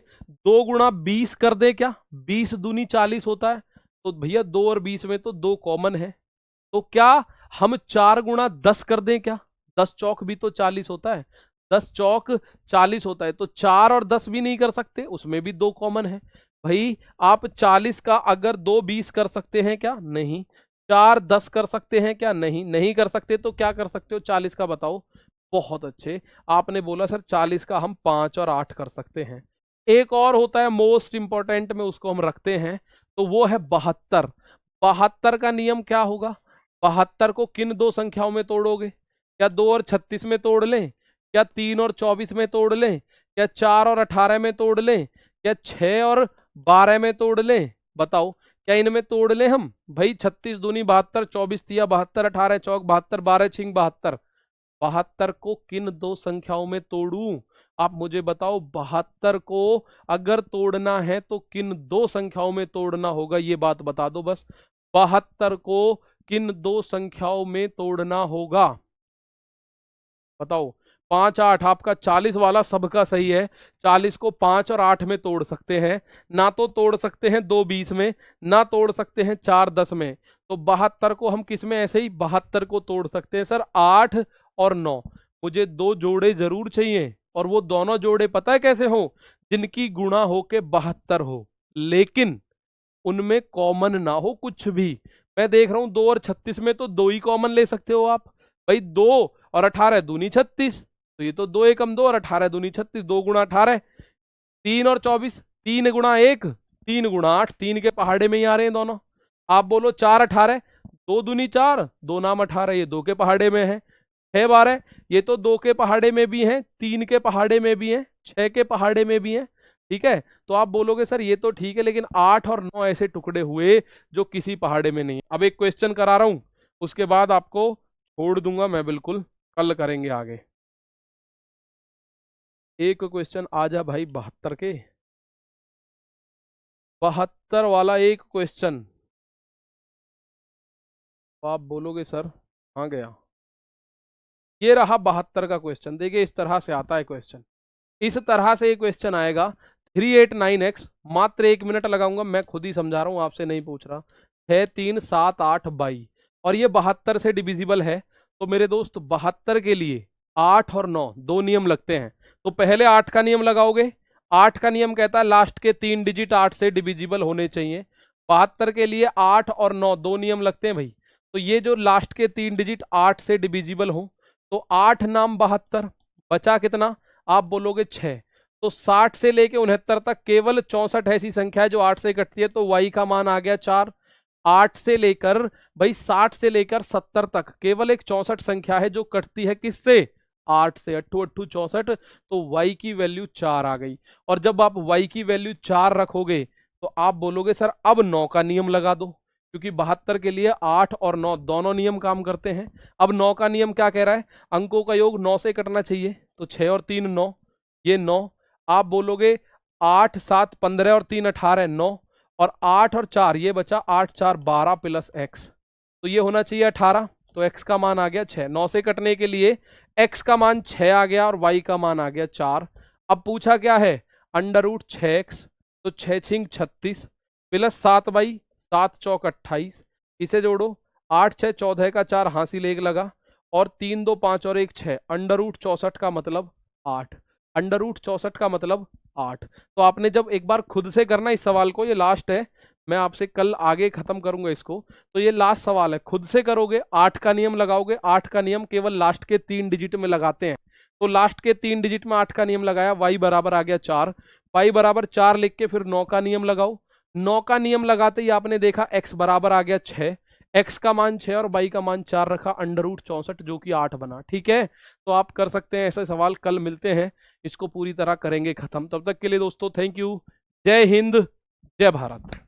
2 गुणा 20 कर दे क्या? 20 दूनी 40 होता है, तो भैया 2 और 20 में तो 2 कॉमन है। तो क्या हम 4 गुणा 10 कर दें क्या? 10 चौक भी तो 40 होता है, 10 चौक 40 होता है, तो 4 और 10 भी नहीं कर सकते, उसमें भी 2 कॉमन है। भाई आप 40 का अगर 2 20 कर सकते हैं क्या? नहीं। 4 10 कर सकते हैं क्या? नहीं, नहीं कर सकते। तो क्या कर सकते हो 40 का बताओ? बहुत अच्छे, आपने बोला सर 40 का हम 5 और 8 कर सकते हैं। एक और होता है मोस्ट इंपॉर्टेंट में, उसको हम रखते हैं, तो वो है 72। 72 का नियम क्या होगा? 72 को किन 2 संख्याओं में तोड़ोगे? क्या 2 और 36 में तोड़ लें? क्या 3 और 24 में तोड़ लें? क्या 4 और 18 में तोड़ लें? क्या 6 और 12 में तोड़ लें? बताओ, क्या इनमें तोड़ लें हम? भाई 36 दूनी 72, 24 तिया 72, 18 चौक 72, 12 छिंग 72। 72 को किन 2 संख्याओं में तोड़ूं? आप मुझे बताओ, 72 को अगर तोड़ना है तो किन 2 संख्याओं में तोड़ना होगा, ये बात बता दो बस। 72 को किन 2 संख्याओं में तोड़ना होगा बताओ। 5 8, आपका 40 वाला सबका सही है। 40 को 5 और 8 में तोड़ सकते हैं, ना तो तोड़ सकते हैं 2 20 में, ना तोड़ सकते हैं 4 10 में। तो 72 को हम किस में, ऐसे ही 72 को तोड़ सकते हैं सर 8 और 9। मुझे 2 जोड़े जरूर चाहिए, और वो दोनों जोड़े पता है कैसे हो? जिनकी गुणा हो के 72 हो, लेकिन उनमें कॉमन ना हो कुछ भी। मैं देख रहा हूं 2 और 36 में तो 2 ही कॉमन ले सकते हो आप। भाई 2 और 18 दूनी 36, तो ये तो 2 एकम 2 और 18 दूनी 36, 2 गुणा 18। 3 और 24, 3 गुणा 1, 3 गुणा 8, 3 के पहाड़े में ही आ रहे हैं दोनों। आप बोलो 4 18, 2 दूनी 4, 2 नाम 18, ये 2 के पहाड़े में है। 6 12, ये तो 2 के पहाड़े में भी हैं, 3 के पहाड़े में भी हैं, 6 के पहाड़े में भी हैं, ठीक है। तो आप बोलोगे सर ये तो ठीक है, लेकिन 8 और 9 ऐसे टुकड़े हुए जो किसी पहाड़े में नहीं है। अब एक क्वेश्चन करा रहा हूं, उसके बाद आपको छोड़ दूंगा मैं बिल्कुल, कल करेंगे आगे। एक क्वेश्चन आ जा भाई 72 के, 72 वाला एक क्वेश्चन। तो आप बोलोगे सर कहाँ गया? ये रहा 72 का क्वेश्चन। देखिए इस तरह से आता है क्वेश्चन, इस तरह से ये क्वेश्चन आएगा। 389x, मात्र 1 मिनट लगाऊंगा, मैं खुद ही समझा रहा हूं, आपसे नहीं पूछ रहा। 6 3 7 8 22, और ये 72 से डिविजिबल है। तो मेरे दोस्त 72 के लिए 8 और 9 2 नियम लगते हैं। तो पहले 8 का नियम लगाओगे। 8 का नियम कहता है लास्ट के 3 डिजिट 8 से डिविजिबल होने चाहिए। 72 के लिए 8 और 9 2 नियम लगते हैं भाई। तो ये जो लास्ट के 3 डिजिट 8 से डिविजिबल हो, तो 8 नाम 72, बचा कितना, आप बोलोगे 6। तो 60 से लेके 69 तक केवल 64 ऐसी संख्या है जो 8 से कटती है, तो y का मान आ गया 4। 8 से लेकर भाई 60 से लेकर 70 तक केवल एक 64 संख्या है जो कटती है किससे, 8 से। 8 8 64, तो y की वैल्यू 4 आ गई। और जब आप y की वैल्यू 4 रखोगे तो आप बोलोगे सर अब 9 का नियम लगा दो, क्योंकि 72 के लिए 8 और 9 दोनों नियम काम करते हैं। अब 9 का नियम क्या कह रहा है, अंकों का योग 9 से कटना चाहिए, तो 6 और 3 9, ये 9। आप बोलोगे 8 7 15 और 3 18 9, और 8 और 4 ये बचा, 8 4 12 प्लस x, तो ये होना चाहिए 18, तो x का मान आ गया 6। 9 से कटने के लिए x का मान 6 आ गया और y का मान आ गया 4। अब पूछा क्या है, अंडर रूट 6x, तो 6 छिंग 36 प्लस 7/7 चौक 28, इसे जोड़ो, 8 6 14 का 4 हासिल 1 लगा, और 3 2 5 और 1 6, अंडर रूट 64 का मतलब 8, अंडर रूट 64 का मतलब 8। तो आपने जब एक बार खुद से करना इस सवाल को, ये लास्ट है, मैं आपसे कल आगे खत्म करूंगा इसको, तो ये लास्ट सवाल है, खुद से करोगे 8 का नियम लगाओगे। 8 का नियम केवल लास्ट के 3 डिजिट में लगाते हैं, तो लास्ट के 3 डिजिट में 8 का नियम लगाया, y बराबर आ गया 4, y बराबर 4 लिख के फिर 9 का नियम लगाओ। 9 का नियम लगाते ही आपने देखा x बराबर आ गया 6, x का मान 6 और y का मान 4 रखा, अंडर रूट 64 जो कि 8 बना। ठीक है, तो आप कर सकते हैं ऐसे सवाल, कल मिलते हैं, इसको पूरी तरह करेंगे खत्म। तब तक के लिए दोस्तों थैंक यू, जय हिंद, जय भारत।